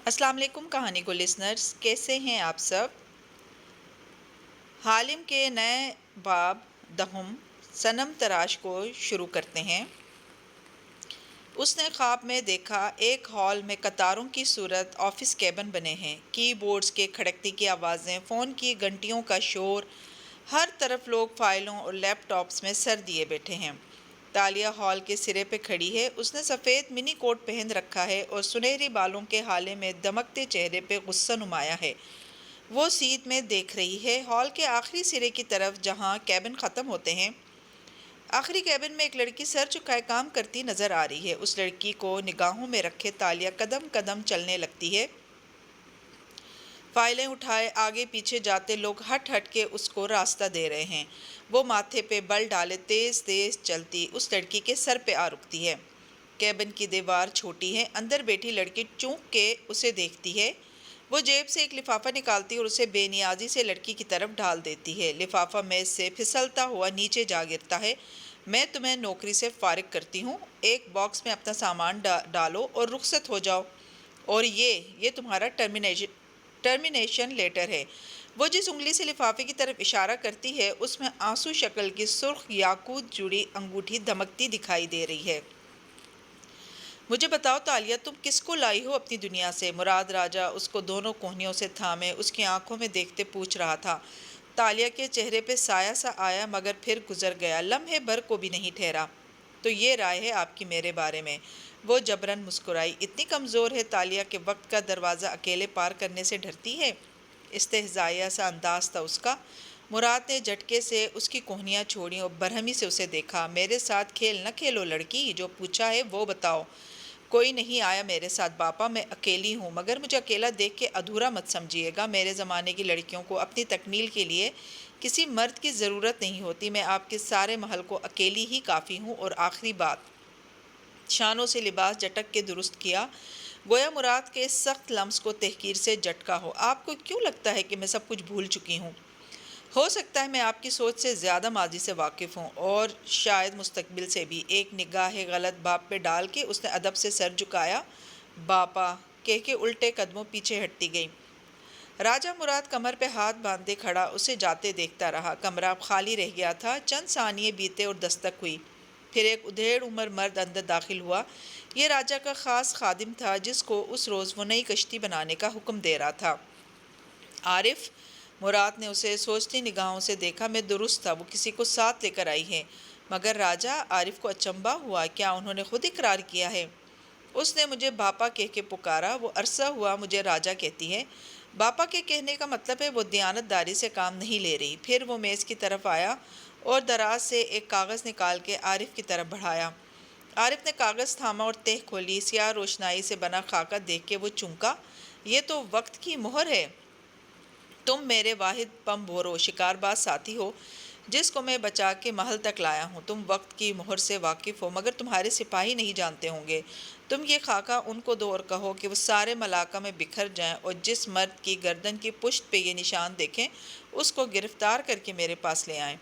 السلام علیکم کہانی کو لسنرز، کیسے ہیں آپ سب؟ حالم کے نئے باب دہم صنم تراش کو شروع کرتے ہیں۔ اس نے خواب میں دیکھا ایک ہال میں قطاروں کی صورت آفس کیبن بنے ہیں، کی بورڈز کے کھڑکنے کی آوازیں، فون کی گھنٹیوں کا شور، ہر طرف لوگ فائلوں اور لیپ ٹاپس میں سر دیے بیٹھے ہیں۔ تالیہ ہال کے سرے پہ کھڑی ہے، اس نے سفید منی کوٹ پہن رکھا ہے اور سنہری بالوں کے ہالے میں دمکتے چہرے پہ غصہ نمایاں ہے۔ وہ سیدھ میں دیکھ رہی ہے، ہال کے آخری سرے کی طرف جہاں کیبن ختم ہوتے ہیں۔ آخری کیبن میں ایک لڑکی سر جھکائے کام کرتی نظر آ رہی ہے۔ اس لڑکی کو نگاہوں میں رکھے تالیہ قدم قدم چلنے لگتی ہے۔ فائلیں اٹھائے آگے پیچھے جاتے لوگ ہٹ ہٹ کے اس کو راستہ دے رہے ہیں۔ وہ ماتھے پہ بل ڈالے تیز تیز چلتی اس لڑکی کے سر پہ آ رکتی ہے۔ کیبن کی دیوار چھوٹی ہے، اندر بیٹھی لڑکی چونک کے اسے دیکھتی ہے۔ وہ جیب سے ایک لفافہ نکالتی اور اسے بے نیازی سے لڑکی کی طرف ڈال دیتی ہے۔ لفافہ میز سے پھسلتا ہوا نیچے جا گرتا ہے۔ میں تمہیں نوکری سے فارغ کرتی ہوں، ایک باکس میں اپنا سامان ڈالو اور رخصت ہو جاؤ۔ اور یہ تمہارا ٹرمینیشن لیٹر ہے۔ وہ جس انگلی سے لفافے کی طرف اشارہ کرتی ہے اس میں آنسو شکل کی سرخ یاقوت جڑی انگوٹھی دمکتی دکھائی دے رہی ہے۔ مجھے بتاؤ تالیہ، تم کس کو لائی ہو اپنی دنیا سے؟ مراد راجہ اس کو دونوں کوہنیوں سے تھامے اس کی آنکھوں میں دیکھتے پوچھ رہا تھا۔ تالیہ کے چہرے پہ سایہ سا آیا مگر پھر گزر گیا، لمحے بھر کو بھی نہیں ٹھہرا۔ تو یہ رائے ہے آپ کی میرے بارے میں؟ وہ جبراً مسکرائی۔ اتنی کمزور ہے تالیہ کہ وقت کا دروازہ اکیلے پار کرنے سے ڈرتی ہے؟ استہزائیہ سا انداز تھا اس کا۔ مراد نے جھٹکے سے اس کی کوہنیاں چھوڑیں اور برہمی سے اسے دیکھا۔ میرے ساتھ کھیل نہ کھیلو لڑکی، جو پوچھا ہے وہ بتاؤ۔ کوئی نہیں آیا میرے ساتھ باپا، میں اکیلی ہوں، مگر مجھے اکیلا دیکھ کے ادھورا مت سمجھیے گا۔ میرے زمانے کی لڑکیوں کو اپنی تکمیل کے لیے کسی مرد کی ضرورت نہیں ہوتی۔ میں آپ کے سارے محل کو اکیلی ہی کافی ہوں۔ اور آخری بات، شانوں سے لباس جھٹک کے درست کیا، گویا مراد کے اس سخت لمس کو تحقیر سے جھٹکا ہو۔ آپ کو کیوں لگتا ہے کہ میں سب کچھ بھول چکی ہوں؟ ہو سکتا ہے میں آپ کی سوچ سے زیادہ ماضی سے واقف ہوں اور شاید مستقبل سے بھی۔ ایک نگاہ غلط باپ پہ ڈال کے اس نے ادب سے سر جھکایا۔ باپا کہہ کے الٹے قدموں پیچھے ہٹتی گئی۔ راجہ مراد کمر پہ ہاتھ باندھے کھڑا اسے جاتے دیکھتا رہا۔ کمرہ اب خالی رہ گیا تھا۔ چند ثانیے بیتے اور دستک ہوئی، پھر ایک ادھیڑ عمر مرد اندر داخل ہوا۔ یہ راجہ کا خاص خادم تھا جس کو اس روز وہ نئی کشتی بنانے کا حکم دے رہا تھا۔ عارف؟ مراد نے اسے سوچتی نگاہوں سے دیکھا۔ میں درست تھا، وہ کسی کو ساتھ لے کر آئی ہے۔ مگر راجہ؟ عارف کو اچنبھا ہوا، کیا انہوں نے خود اقرار کیا ہے؟ اس نے مجھے باپا کہہ کے پکارا۔ وہ عرصہ ہوا مجھے راجہ کہتی ہے۔ باپا کے کہنے کا مطلب ہے وہ دیانت داری سے کام نہیں لے رہی۔ پھر وہ میز کی طرف آیا اور دراز سے ایک کاغذ نکال کے عارف کی طرف بڑھایا۔ عارف نے کاغذ تھاما اور تہ کھولی۔ سیاہ روشنائی سے بنا خاکہ دیکھ کے وہ چونکا۔ یہ تو وقت کی مہر ہے۔ تم میرے واحد پم بورو شکار باز ساتھی ہو جس کو میں بچا کے محل تک لایا ہوں۔ تم وقت کی مہر سے واقف ہو مگر تمہارے سپاہی نہیں جانتے ہوں گے۔ تم یہ خاکہ ان کو دو اور کہو کہ وہ سارے ملاقہ میں بکھر جائیں اور جس مرد کی گردن کی پشت پہ یہ نشان دیکھیں اس کو گرفتار کر کے میرے پاس لے آئیں۔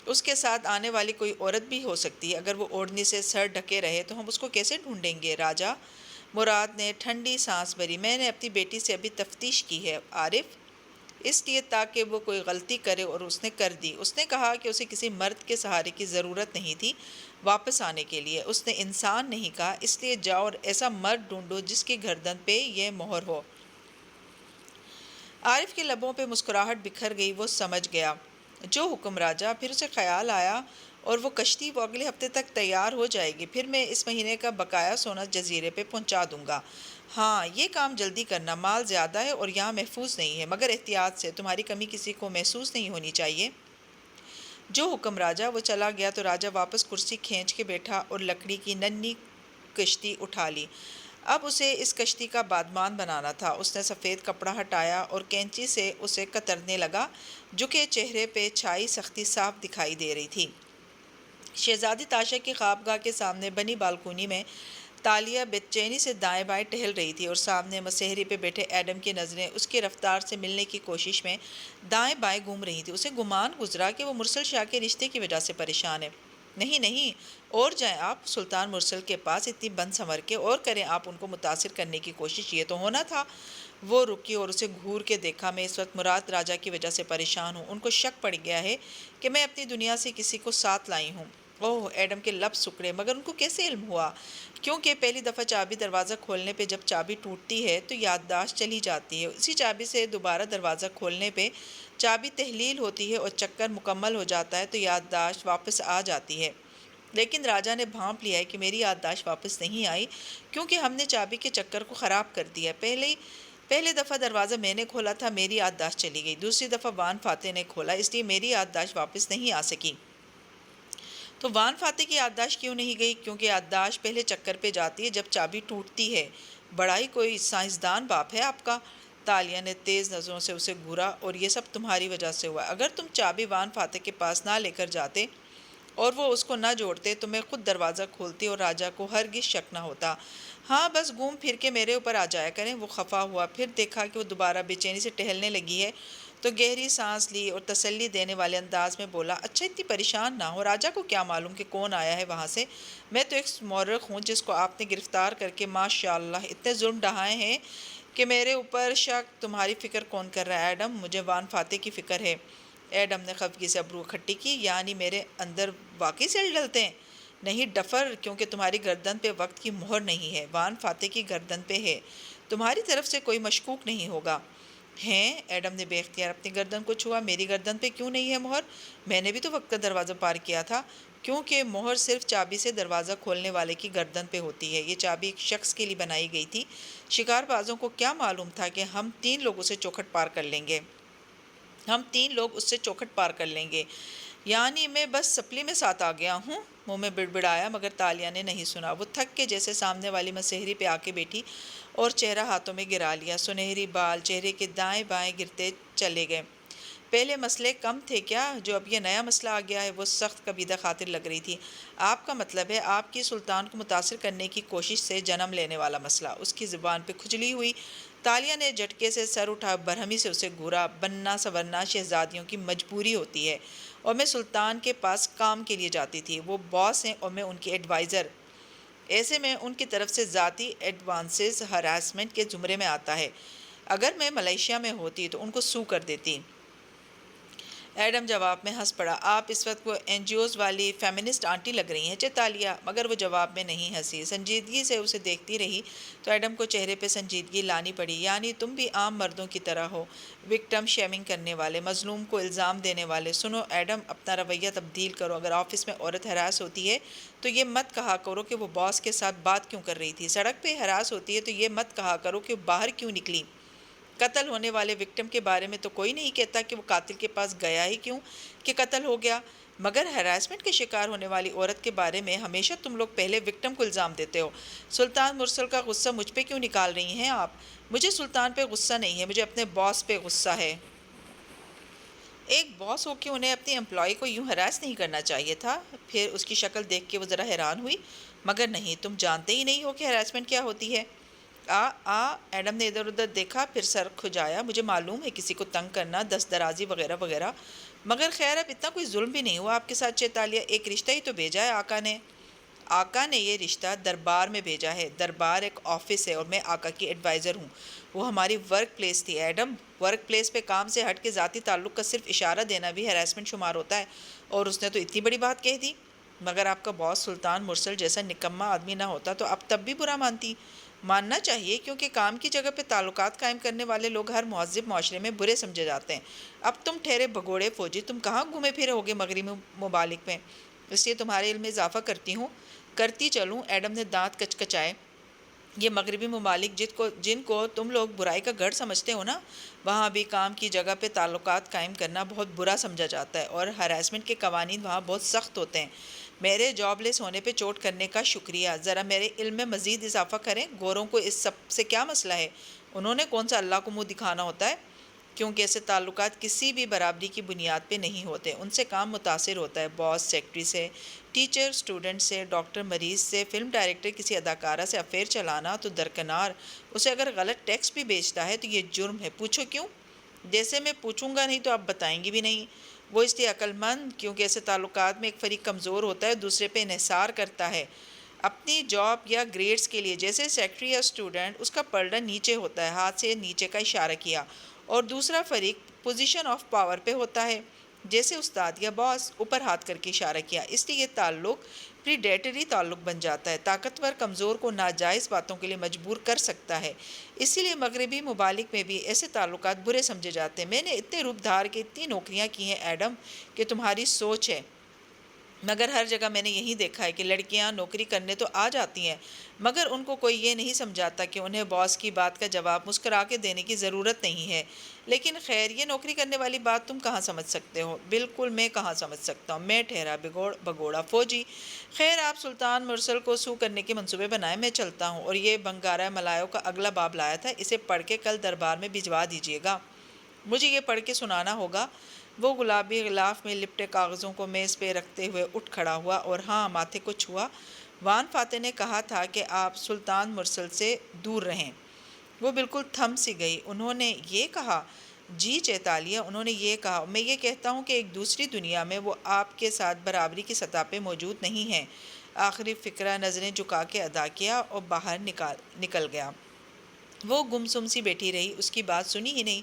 اس کے ساتھ آنے والی کوئی عورت بھی ہو سکتی ہے۔ اگر وہ اوڑھنی سے سر ڈھکے رہے تو ہم اس کو کیسے ڈھونڈیں گے؟ راجہ؟ مراد نے ٹھنڈی سانس بھری۔ میں نے اپنی بیٹی سے ابھی تفتیش کی ہے عارف، اس لیے تاکہ وہ کوئی غلطی کرے، اور اس نے کر دی۔ اس نے کہا کہ اسے کسی مرد کے سہارے کی ضرورت نہیں تھی واپس آنے کے لیے۔ اس نے انسان نہیں کہا، اس لیے جاؤ اور ایسا مرد ڈھونڈو جس کی گردن پہ یہ مہر ہو۔ عارف کے لبوں پہ مسکراہٹ بکھر گئی۔ وہ سمجھ گیا۔ جو حکم راجہ۔ پھر اسے خیال آیا اور وہ کشتی وہ اگلے ہفتے تک تیار ہو جائے گی، پھر میں اس مہینے کا بقایا سونا جزیرے پہ پہنچا دوں گا۔ ہاں یہ کام جلدی کرنا، مال زیادہ ہے اور یہاں محفوظ نہیں ہے، مگر احتیاط سے، تمہاری کمی کسی کو محسوس نہیں ہونی چاہیے۔ جو حکم راجہ۔ وہ چلا گیا تو راجہ واپس کرسی کھینچ کے بیٹھا اور لکڑی کی ننھی کشتی اٹھا لی۔ اب اسے اس کشتی کا بادمان بنانا تھا۔ اس نے سفید کپڑا ہٹایا اور کینچی سے اسے کترنے لگا۔ جھکے چہرے پہ چھائی سختی صاف دکھائی دے رہی تھی۔ شہزادی تاشا کی خوابگاہ کے سامنے بنی بالکونی میں تالیہ بے چینی سے دائیں بائیں ٹہل رہی تھی اور سامنے مسہری پہ بیٹھے ایڈم کی نظریں اس کی رفتار سے ملنے کی کوشش میں دائیں بائیں گھوم رہی تھی۔ اسے گمان گزرا کہ وہ مرسل شاہ کے رشتے کی وجہ سے پریشان ہے۔ نہیں نہیں، اور جائیں آپ سلطان مرسل کے پاس اتنی بند سنور کے، اور کریں آپ ان کو متاثر کرنے کی کوشش، یہ تو ہونا تھا۔ وہ رکی اور اسے گھور کے دیکھا۔ میں اس وقت مراد راجہ کی وجہ سے پریشان ہوں، ان کو شک پڑ گیا ہے کہ میں اپنی دنیا سے کسی کو ساتھ لائی ہوں۔ اوہ، ایڈم کے لب سکڑے، مگر ان کو کیسے علم ہوا؟ کیونکہ پہلی دفعہ چابی دروازہ کھولنے پہ جب چابی ٹوٹتی ہے تو یادداشت چلی جاتی ہے، اسی چابی سے دوبارہ دروازہ کھولنے پہ چابی تحلیل ہوتی ہے اور چکر مکمل ہو جاتا ہے تو یادداشت واپس آ جاتی ہے۔ لیکن راجہ نے بھانپ لیا ہے کہ میری یادداشت واپس نہیں آئی، کیونکہ ہم نے چابی کے چکر کو خراب کر دیا۔ پہلے دفعہ دروازہ میں نے کھولا تھا، میری یادداشت چلی گئی۔ دوسری دفعہ وان فاتح نے کھولا، اس لیے میری یادداشت واپس نہیں آ سکی۔ تو وان فاتح کی یادداشت کیوں نہیں گئی؟ کیونکہ یادداشت پہلے چکر پہ جاتی ہے جب چابی ٹوٹتی ہے۔ بڑا ہی کوئی سائنسدان باپ ہے آپ کا۔ تالیہ نے تیز نظروں سے اسے گھورا، اور یہ سب تمہاری وجہ سے ہوا۔ اگر تم چابی وان فاتح کے پاس نہ لے کر جاتے اور وہ اس کو نہ جوڑتے تو میں خود دروازہ کھولتی اور راجہ کو ہرگز شک نہ ہوتا۔ ہاں، بس گھوم پھر کے میرے اوپر آ جایا کریں۔ وہ خفا ہوا، پھر دیکھا کہ وہ دوبارہ بے چینی سے ٹہلنے لگی ہے تو گہری سانس لی اور تسلی دینے والے انداز میں بولا، اچھا اتنی پریشان نہ ہو، راجہ کو کیا معلوم کہ کون آیا ہے وہاں سے؟ میں تو ایک مورخ ہوں جس کو آپ نے گرفتار کر کے ماشاءاللہ اتنے ظلم ڈھائے ہیں کہ میرے اوپر شک۔ تمہاری فکر کون کر رہا ہے ایڈم؟ مجھے وان فاتح کی فکر ہے۔ ایڈم نے خفگی سے ابرو کھٹی کی، یعنی میرے اندر واقعی سیل ڈلتے ہیں؟ نہیں ڈفر، کیونکہ تمہاری گردن پہ وقت کی مہر نہیں ہے، وان فاتح کی گردن پہ ہے۔ تمہاری طرف سے کوئی مشکوک نہیں ہوگا۔ ہیں؟ ایڈم نے بے اختیار اپنی گردن کو چھوا۔ میری گردن پہ کیوں نہیں ہے مہر؟ میں نے بھی تو وقت کا دروازہ پار کیا تھا۔ کیونکہ مہر صرف چابی سے دروازہ کھولنے والے کی گردن پہ ہوتی ہے۔ یہ چابی ایک شخص کے لیے بنائی گئی تھی۔ شکار بازوں کو کیا معلوم تھا کہ ہم 3 لوگ اسے چوکھٹ پار کر لیں گے؟ ہم 3 لوگ اس سے چوکھٹ پار کر لیں گے؟ یعنی میں بس سپلی میں ساتھ آ گیا ہوں؟ منہ میں بڑبڑایا، مگر تالیہ نے نہیں سنا۔ وہ تھک کے جیسے سامنے والی مسہری پہ آ کے بیٹھی اور چہرہ ہاتھوں میں گرا لیا۔ سنہری بال چہرے کے دائیں بائیں گرتے چلے گئے۔ پہلے مسئلے کم تھے کیا؟ جو اب یہ نیا مسئلہ آ گیا ہے؟ وہ سخت کبیدہ خاطر لگ رہی تھی۔ آپ کا مطلب ہے آپ کی سلطان کو متاثر کرنے کی کوشش سے جنم لینے والا مسئلہ؟ اس کی زبان پہ کھجلی ہوئی۔ تالیہ نے جھٹکے سے سر اٹھا برہمی سے اسے گھورا۔ بننا سنورنا شہزادیوں کی مجبوری ہوتی ہے، اور میں سلطان کے پاس کام کے لیے جاتی تھی۔ وہ باس ہیں اور میں ان کی ایڈوائزر۔ ایسے میں ان کی طرف سے ذاتی ایڈوانسز ہراسمنٹ کے زمرے میں آتا ہے۔ اگر میں ملیشیا میں ہوتی تو ان کو سو کر دیتی۔ ایڈم جواب میں ہنس پڑا۔ آپ اس وقت وہ این جی اوز والی فیمنسٹ آنٹی لگ رہی ہیں چیتالیہ، مگر وہ جواب میں نہیں ہنسی، سنجیدگی سے اسے دیکھتی رہی تو ایڈم کو چہرے پہ سنجیدگی لانی پڑی۔ یعنی تم بھی عام مردوں کی طرح ہو، وکٹم شیمنگ کرنے والے، مظلوم کو الزام دینے والے۔ سنو ایڈم، اپنا رویہ تبدیل کرو۔ اگر آفس میں عورت ہراس ہوتی ہے تو یہ مت کہا کرو کہ وہ باس کے ساتھ بات کیوں کر رہی تھی۔ سڑک پہ ہراس ہوتی ہے تو یہ مت کہا کرو کہ وہ باہر کیوں نکلی۔ قتل ہونے والے وکٹم کے بارے میں تو کوئی نہیں کہتا کہ وہ قاتل کے پاس گیا ہی کیوں کہ قتل ہو گیا، مگر ہراسمنٹ کے شکار ہونے والی عورت کے بارے میں ہمیشہ تم لوگ پہلے وکٹم کو الزام دیتے ہو۔ سلطان مرسل کا غصہ مجھ پہ کیوں نکال رہی ہیں آپ؟ مجھے سلطان پہ غصہ نہیں ہے، مجھے اپنے باس پہ غصہ ہے۔ ایک باس ہو کے انہیں اپنی امپلائی کو یوں ہراس نہیں کرنا چاہیے تھا۔ پھر اس کی شکل دیکھ کے وہ ذرا حیران ہوئی۔ مگر نہیں، تم جانتے ہی نہیں ہو کہ ہراسمنٹ کیا ہوتی ہے۔ ایڈم نے ادھر ادھر دیکھا، پھر سر کھجایا۔ مجھے معلوم ہے کسی کو تنگ کرنا، دست درازی وغیرہ وغیرہ، مگر خیر اب اتنا کوئی ظلم بھی نہیں ہوا آپ کے ساتھ چیتالیہ۔ ایک رشتہ ہی تو بھیجا ہے آقا نے یہ رشتہ دربار میں بھیجا ہے۔ دربار ایک آفس ہے اور میں آقا کی ایڈوائزر ہوں۔ وہ ہماری ورک پلیس تھی ایڈم۔ ورک پلیس پہ کام سے ہٹ کے ذاتی تعلق کا صرف اشارہ دینا بھی ہراسمنٹ شمار ہوتا ہے، اور اس نے تو اتنی بڑی بات کہہ دی۔ مگر آپ کا باس سلطان مرسل جیسا نکما آدمی نہ ہوتا تو اب تب بھی برا مانتی۔ ماننا چاہیے، کیونکہ کام کی جگہ پہ تعلقات قائم کرنے والے لوگ ہر مہذب معاشرے میں برے سمجھے جاتے ہیں۔ اب تم ٹھہرے بھگوڑے فوجی، تم کہاں گھومے پھرے ہوگے مغربی ممالک میں؟ اس لیے تمہارے علم میں اضافہ کرتی چلوں۔ ایڈم نے دانت کچکچائے۔ یہ مغربی ممالک جن کو تم لوگ برائی کا گڑھ سمجھتے ہو نا، وہاں بھی کام کی جگہ پہ تعلقات قائم کرنا بہت برا سمجھا جاتا ہے، اور ہراسمنٹ کے قوانین وہاں بہت سخت ہوتے ہیں۔ میرے جاب لیس ہونے پہ چوٹ کرنے کا شکریہ۔ ذرا میرے علم میں مزید اضافہ کریں۔ گوروں کو اس سب سے کیا مسئلہ ہے؟ انہوں نے کون سا اللہ کو منہ دکھانا ہوتا ہے؟ کیونکہ ایسے تعلقات کسی بھی برابری کی بنیاد پہ نہیں ہوتے۔ ان سے کام متاثر ہوتا ہے، باس سیکرٹری سے، ٹیچر اسٹوڈنٹ سے، ڈاکٹر مریض سے، فلم ڈائریکٹر کسی اداکارہ سے افیئر چلانا تو درکنار، اسے اگر غلط ٹیکسٹ بھی بیچتا ہے تو یہ جرم ہے۔ پوچھو کیوں؟ جیسے میں پوچھوں گا نہیں تو آپ بتائیں گی بھی نہیں۔ وہ اس لیے عقل مند کیونکہ ایسے تعلقات میں ایک فریق کمزور ہوتا ہے، دوسرے پہ انحصار کرتا ہے اپنی جاب یا گریڈز کے لیے۔ جیسے سیکٹری یا اسٹوڈنٹ، اس کا پلڑا نیچے ہوتا ہے، ہاتھ سے نیچے کا اشارہ کیا، اور دوسرا فریق پوزیشن آف پاور پہ ہوتا ہے، جیسے استاد یا باس، اوپر ہاتھ کر کے اشارہ کیا۔ اس لیے یہ تعلق پریڈیٹری تعلق بن جاتا ہے، طاقتور کمزور کو ناجائز باتوں کے لیے مجبور کر سکتا ہے۔ اسی لیے مغربی ممالک میں بھی ایسے تعلقات برے سمجھے جاتے ہیں۔ میں نے اتنے روپ دھار کے اتنی نوکریاں کی ہیں ایڈم کہ تمہاری سوچ ہے، مگر ہر جگہ میں نے یہی دیکھا ہے کہ لڑکیاں نوکری کرنے تو آ جاتی ہیں، مگر ان کو کوئی یہ نہیں سمجھاتا کہ انہیں باس کی بات کا جواب مسکرا کے دینے کی ضرورت نہیں ہے۔ لیکن خیر، یہ نوکری کرنے والی بات تم کہاں سمجھ سکتے ہو؟ بالکل میں کہاں سمجھ سکتا ہوں، میں ٹھہرا بگوڑا فوجی۔ خیر، آپ سلطان مرسل کو سو کرنے کے منصوبے بنائیں، میں چلتا ہوں۔ اور یہ بنگارہ ملایو کا اگلا باب لایا تھا، اسے پڑھ کے کل دربار میں بھجوا دیجیے گا، مجھے یہ پڑھ کے سنانا ہوگا۔ وہ گلابی غلاف میں لپٹے کاغذوں کو میز پہ رکھتے ہوئے اٹھ کھڑا ہوا اور ہاں، ماتھے کو چھوا۔ وان فاتح نے کہا تھا کہ آپ سلطان مرسل سے دور رہیں۔ وہ بالکل تھم سی گئی۔ انہوں نے یہ کہا؟ جی چیتالیہ، انہوں نے یہ کہا۔ میں یہ کہتا ہوں کہ ایک دوسری دنیا میں وہ آپ کے ساتھ برابری کی سطح پہ موجود نہیں ہیں۔ آخری فقرہ نظریں جھکا کے ادا کیا اور باہر نکل گیا۔ وہ گمسم سی بیٹھی رہی، اس کی بات سنی ہی نہیں۔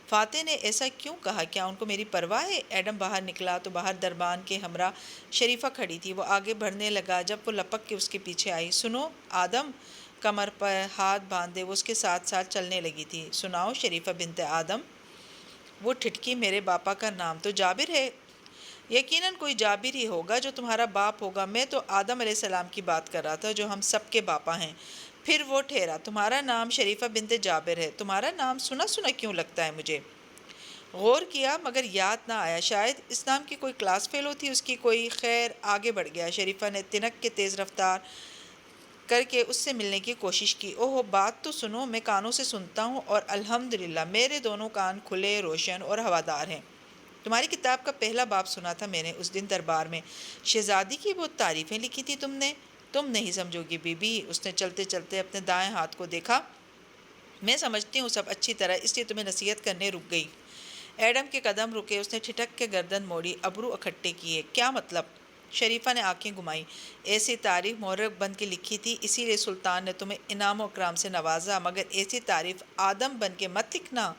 فاتح نے ایسا کیوں کہا؟ کیا ان کو میری پرواہ ہے؟ ایڈم باہر نکلا تو باہر دربان کے ہمراہ شریفہ کھڑی تھی۔ وہ آگے بڑھنے لگا جب وہ لپک کے اس کے پیچھے آئی۔ سنو آدم، کمر پر ہاتھ باندھے وہ اس کے ساتھ ساتھ چلنے لگی تھی۔ سناؤ شریفہ بنت آدم۔ وہ ٹھٹکی، میرے باپا کا نام تو جابر ہے۔ یقیناً کوئی جابر ہی ہوگا جو تمہارا باپ ہوگا۔ میں تو آدم علیہ السلام کی بات کر رہا تھا جو ہم سب کے باپا ہیں۔ پھر وہ ٹھہرا، تمہارا نام شریفہ بنت جابر ہے، تمہارا نام سنا سنا کیوں لگتا ہے مجھے؟ غور کیا مگر یاد نہ آیا، شاید اس نام کی کوئی کلاس فیلو تھی اس کی کوئی۔ خیر، آگے بڑھ گیا۔ شریفہ نے تنک کے تیز رفتار کر کے اس سے ملنے کی کوشش کی۔ اوہ، بات تو سنو، میں کانوں سے سنتا ہوں اور الحمدللہ میرے دونوں کان کھلے، روشن اور ہوادار ہیں۔ تمہاری کتاب کا پہلا باب سنا تھا میں نے اس دن دربار میں۔ شہزادی کی بہت تعریفیں لکھی تھی تم نے۔ تم نہیں سمجھو گی بی بی۔ اس نے چلتے چلتے اپنے دائیں ہاتھ کو دیکھا۔ میں سمجھتی ہوں سب اچھی طرح، اس لیے تمہیں نصیحت کرنے رک گئی۔ ایڈم کے قدم رکے، اس نے ٹھٹک کے گردن موڑی، ابرو اکھٹے کیے۔ کیا مطلب؟ شریفہ نے آنکھیں گھمائیں۔ ایسی تعریف مورخ بن کے لکھی تھی، اسی لیے سلطان نے تمہیں انعام و اکرام سے نوازا، مگر ایسی تعریف آدم بن کے مت لکھنا،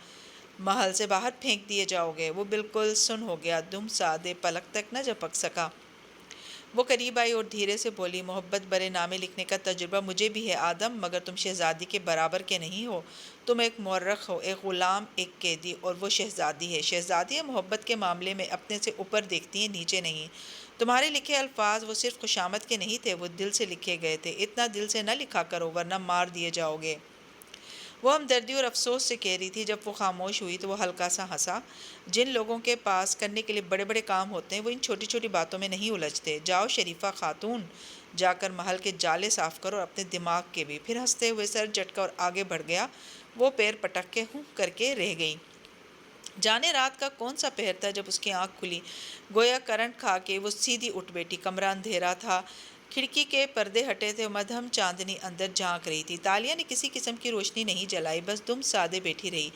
محل سے باہر پھینک دیے جاؤ گے۔ وہ بالکل سن ہو گیا، دم سادے پلک تک نہ جھپک سکا۔ وہ قریب آئی اور دھیرے سے بولی، محبت برے نامے لکھنے کا تجربہ مجھے بھی ہے آدم، مگر تم شہزادی کے برابر کے نہیں ہو۔ تم ایک مورخ ہو، ایک غلام، ایک قیدی، اور وہ شہزادی ہے۔ شہزادیاں محبت کے معاملے میں اپنے سے اوپر دیکھتی ہیں، نیچے نہیں۔ تمہارے لکھے الفاظ وہ صرف خوشامد کے نہیں تھے، وہ دل سے لکھے گئے تھے۔ اتنا دل سے نہ لکھا کرو ورنہ مار دیے جاؤ گے۔ وہ ہمدردی اور افسوس سے کہہ رہی تھی۔ جب وہ خاموش ہوئی تو وہ ہلکا سا ہنسا۔ جن لوگوں کے پاس کرنے کے لیے بڑے بڑے کام ہوتے ہیں وہ ان چھوٹی چھوٹی باتوں میں نہیں الجھتے۔ جاؤ شریفہ خاتون، جا کر محل کے جالے صاف کرو اور اپنے دماغ کے بھی۔ پھر ہنستے ہوئے سر جھٹکا اور آگے بڑھ گیا۔ وہ پیر پٹک کے ہوں کر کے رہ گئی۔ جانے رات کا کون سا پہر تھا جب اس کی آنکھ کھلی، گویا کرنٹ کھا کے وہ سیدھی اٹھ بیٹھی۔ کمرہ اندھیرا تھا، کھڑکی کے پردے ہٹے تھے اور مدھم چاندنی اندر جھانک رہی تھی۔ تالیہ نے کسی قسم کی روشنی نہیں جلائی، بس دم سادے بیٹھی رہی۔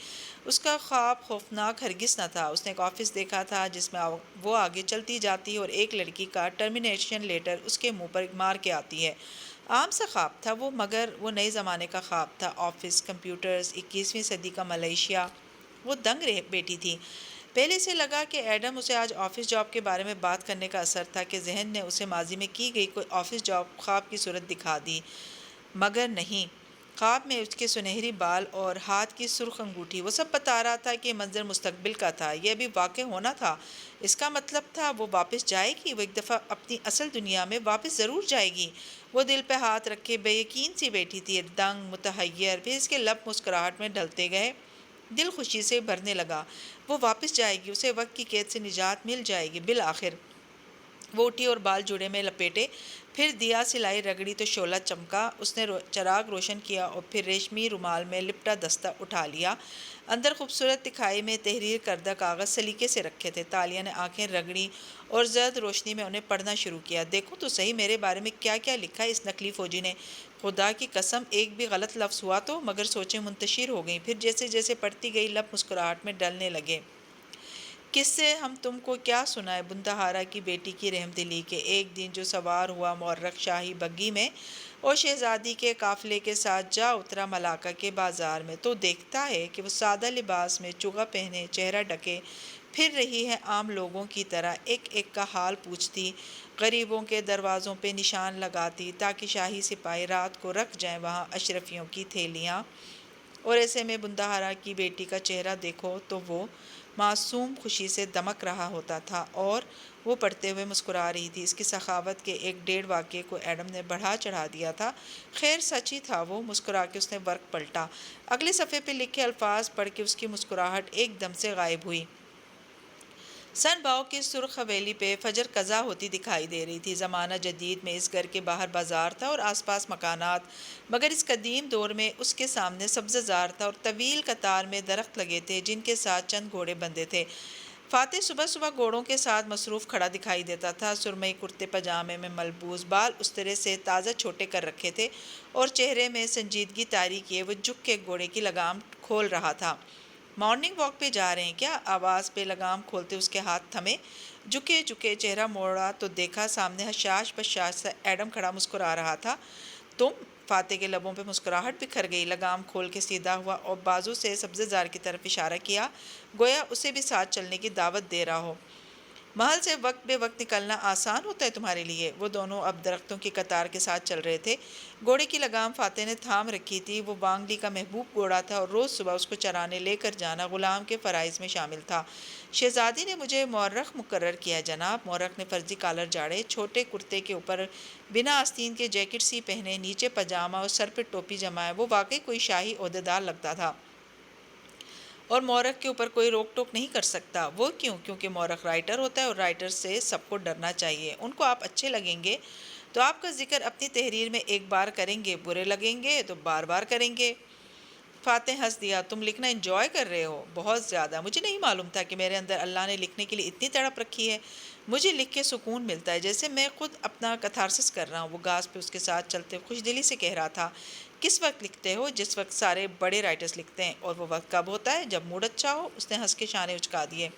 اس کا خواب خوفناک ہرگز نہ تھا۔ اس نے ایک آفس دیکھا تھا جس میں وہ آگے چلتی جاتی اور ایک لڑکی کا ٹرمینیشن لیٹر اس کے منہ پر مار کے آتی ہے۔ عام سا خواب تھا وہ، مگر وہ نئے زمانے کا خواب تھا۔ آفس، کمپیوٹرز، 21ویں صدی کا ملیشیا۔ وہ دنگ بیٹھی تھی۔ پہلے سے لگا کہ ایڈم اسے آج آفس جاب کے بارے میں بات کرنے کا اثر تھا کہ ذہن نے اسے ماضی میں کی گئی کوئی آفس جاب خواب کی صورت دکھا دی، مگر نہیں۔ خواب میں اس کے سنہری بال اور ہاتھ کی سرخ انگوٹھی، وہ سب بتا رہا تھا کہ یہ منظر مستقبل کا تھا، یہ ابھی واقع ہونا تھا۔ اس کا مطلب تھا وہ واپس جائے گی، وہ ایک دفعہ اپنی اصل دنیا میں واپس ضرور جائے گی۔ وہ دل پہ ہاتھ رکھے بے یقین سی بیٹھی تھی، دنگ، متحیر۔ پھر اس کے لب مسکراہٹ میں ڈھلتے گئے، دل خوشی سے بھرنے لگا۔ وہ واپس جائے گی، اسے وقت کی قید سے نجات مل جائے گی بالآخر۔ وہ اٹھی اور بال جوڑے میں لپیٹے، پھر دیا سلائی رگڑی تو شعلہ چمکا۔ اس نے چراغ روشن کیا اور پھر ریشمی رومال میں لپٹا دستہ اٹھا لیا۔ اندر خوبصورت تکھائی میں تحریر کردہ کاغذ سلیقے سے رکھے تھے۔ تالیہ نے آنکھیں رگڑی اور زرد روشنی میں انہیں پڑھنا شروع کیا۔ دیکھو تو صحیح میرے بارے میں کیا کیا لکھا ہے اس نقلی فوجی نے۔ خدا کی قسم ایک بھی غلط لفظ ہوا تو؟ مگر سوچیں منتشر ہو گئیں، پھر جیسے جیسے پڑھتی گئی لب مسکراہٹ میں ڈلنے لگے۔ کس سے ہم تم کو کیا سنائے بندہارا کی بیٹی کی رحم دلی کے۔ ایک دن جو سوار ہوا مورخ شاہی بگی میں اور شہزادی کے قافلے کے ساتھ جا اترا ملاقہ کے بازار میں، تو دیکھتا ہے کہ وہ سادہ لباس میں چوغا پہنے، چہرہ ڈھکے پھر رہی ہے، عام لوگوں کی طرح ایک ایک کا حال پوچھتی، غریبوں کے دروازوں پہ نشان لگاتی تاکہ شاہی سپاہی رات کو رکھ جائیں وہاں اشرفیوں کی تھیلیاں۔ اور ایسے میں بندہارا کی بیٹی کا چہرہ دیکھو تو وہ معصوم خوشی سے دمک رہا ہوتا تھا اور وہ پڑھتے ہوئے مسکرا رہی تھی۔ اس کی سخاوت کے ایک ڈیڑھ واقعے کو ایڈم نے بڑھا چڑھا دیا تھا۔ خیر سچ ہی تھا وہ۔ مسکرا کے اس نے ورق پلٹا، اگلے صفحے پہ لکھے الفاظ پڑھ کے اس کی مسکراہٹ ایک دم سے غائب ہوئی۔ سن باؤ کی سرخ حویلی پہ فجر قضا ہوتی دکھائی دے رہی تھی۔ زمانہ جدید میں اس گھر کے باہر بازار تھا اور آس پاس مکانات، مگر اس قدیم دور میں اس کے سامنے سبزہ زار تھا اور طویل قطار میں درخت لگے تھے جن کے ساتھ چند گھوڑے بندھے تھے۔ فاتح صبح صبح گھوڑوں کے ساتھ مصروف کھڑا دکھائی دیتا تھا۔ سرمئی کرتے پاجامے میں ملبوس، بال استرے سے تازہ چھوٹے کر رکھے تھے اور چہرے میں سنجیدگی طاری کیے وہ جھک کے گھوڑے کی لگام کھول رہا تھا۔ مارننگ واک پہ جا رہے ہیں کیا؟ آواز پہ لگام کھولتے اس کے ہاتھ تھمے، جھکے چہرہ موڑا تو دیکھا سامنے حشاش بشاش سا ایڈم کھڑا مسکرا رہا تھا۔ تم؟ فاتح کے لبوں پہ مسکراہٹ بکھر گئی، لگام کھول کے سیدھا ہوا اور بازو سے سبزہ زار کی طرف اشارہ کیا، گویا اسے بھی ساتھ چلنے کی دعوت دے رہا ہو۔ محل سے وقت بے وقت نکلنا آسان ہوتا ہے تمہارے لیے؟ وہ دونوں اب درختوں کی قطار کے ساتھ چل رہے تھے۔ گھوڑے کی لگام فاتح نے تھام رکھی تھی۔ وہ وانگلی کا محبوب گھوڑا تھا اور روز صبح اس کو چرانے لے کر جانا غلام کے فرائض میں شامل تھا۔ شہزادی نے مجھے مورخ مقرر کیا ہے جناب۔ مورخ نے فرضی کالر جاڑے، چھوٹے کرتے کے اوپر بنا آستین کے جیکٹ سی پہنے، نیچے پاجامہ اور سر پہ ٹوپی جمائے، وہ واقعی کوئی شاہی عہدیدار لگتا تھا اور مورخ کے اوپر کوئی روک ٹوک نہیں کر سکتا۔ وہ کیوں؟ کیونکہ مورخ رائٹر ہوتا ہے اور رائٹر سے سب کو ڈرنا چاہیے۔ ان کو آپ اچھے لگیں گے تو آپ کا ذکر اپنی تحریر میں ایک بار کریں گے، برے لگیں گے تو بار بار کریں گے۔ فاتح ہنس دیا، تم لکھنا انجوائے کر رہے ہو؟ بہت زیادہ۔ مجھے نہیں معلوم تھا کہ میرے اندر اللہ نے لکھنے کے لیے اتنی تڑپ رکھی ہے۔ مجھے لکھ کے سکون ملتا ہے، جیسے میں خود اپنا کتھارسس کر رہا ہوں۔ وہ گھاس پہ اس کے ساتھ چلتے خوش دلی سے کہہ رہا تھا، کس وقت لکھتے ہو؟ جس وقت سارے بڑے رائٹرز لکھتے ہیں۔ اور وہ وقت کب ہوتا ہے؟ جب موڈ اچھا ہو۔ اس نے ہنس کے شانے اچکا دیے۔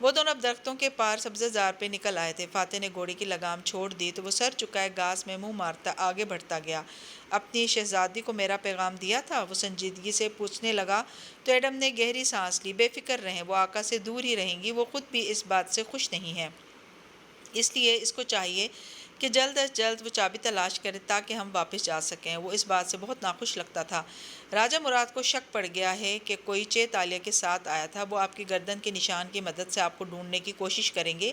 وہ دونوں اب درختوں کے پار سبزہ زار پہ نکل آئے تھے۔ فاتح نے گھوڑے کی لگام چھوڑ دی تو وہ سر چکائے گھاس میں منہ مارتا آگے بڑھتا گیا۔ اپنی شہزادی کو میرا پیغام دیا تھا؟ وہ سنجیدگی سے پوچھنے لگا تو ایڈم نے گہری سانس لی۔ بے فکر رہیں، وہ آقا سے دور ہی رہیں گی۔ وہ خود بھی اس بات سے خوش نہیں ہے، اس لیے اس کو چاہیے کہ جلد از جلد وہ چابی تلاش کرے تاکہ ہم واپس جا سکیں۔ وہ اس بات سے بہت ناخوش لگتا تھا۔ راجہ مراد کو شک پڑ گیا ہے کہ کوئی چیتالیہ کے ساتھ آیا تھا۔ وہ آپ کی گردن کے نشان کی مدد سے آپ کو ڈھونڈنے کی کوشش کریں گے۔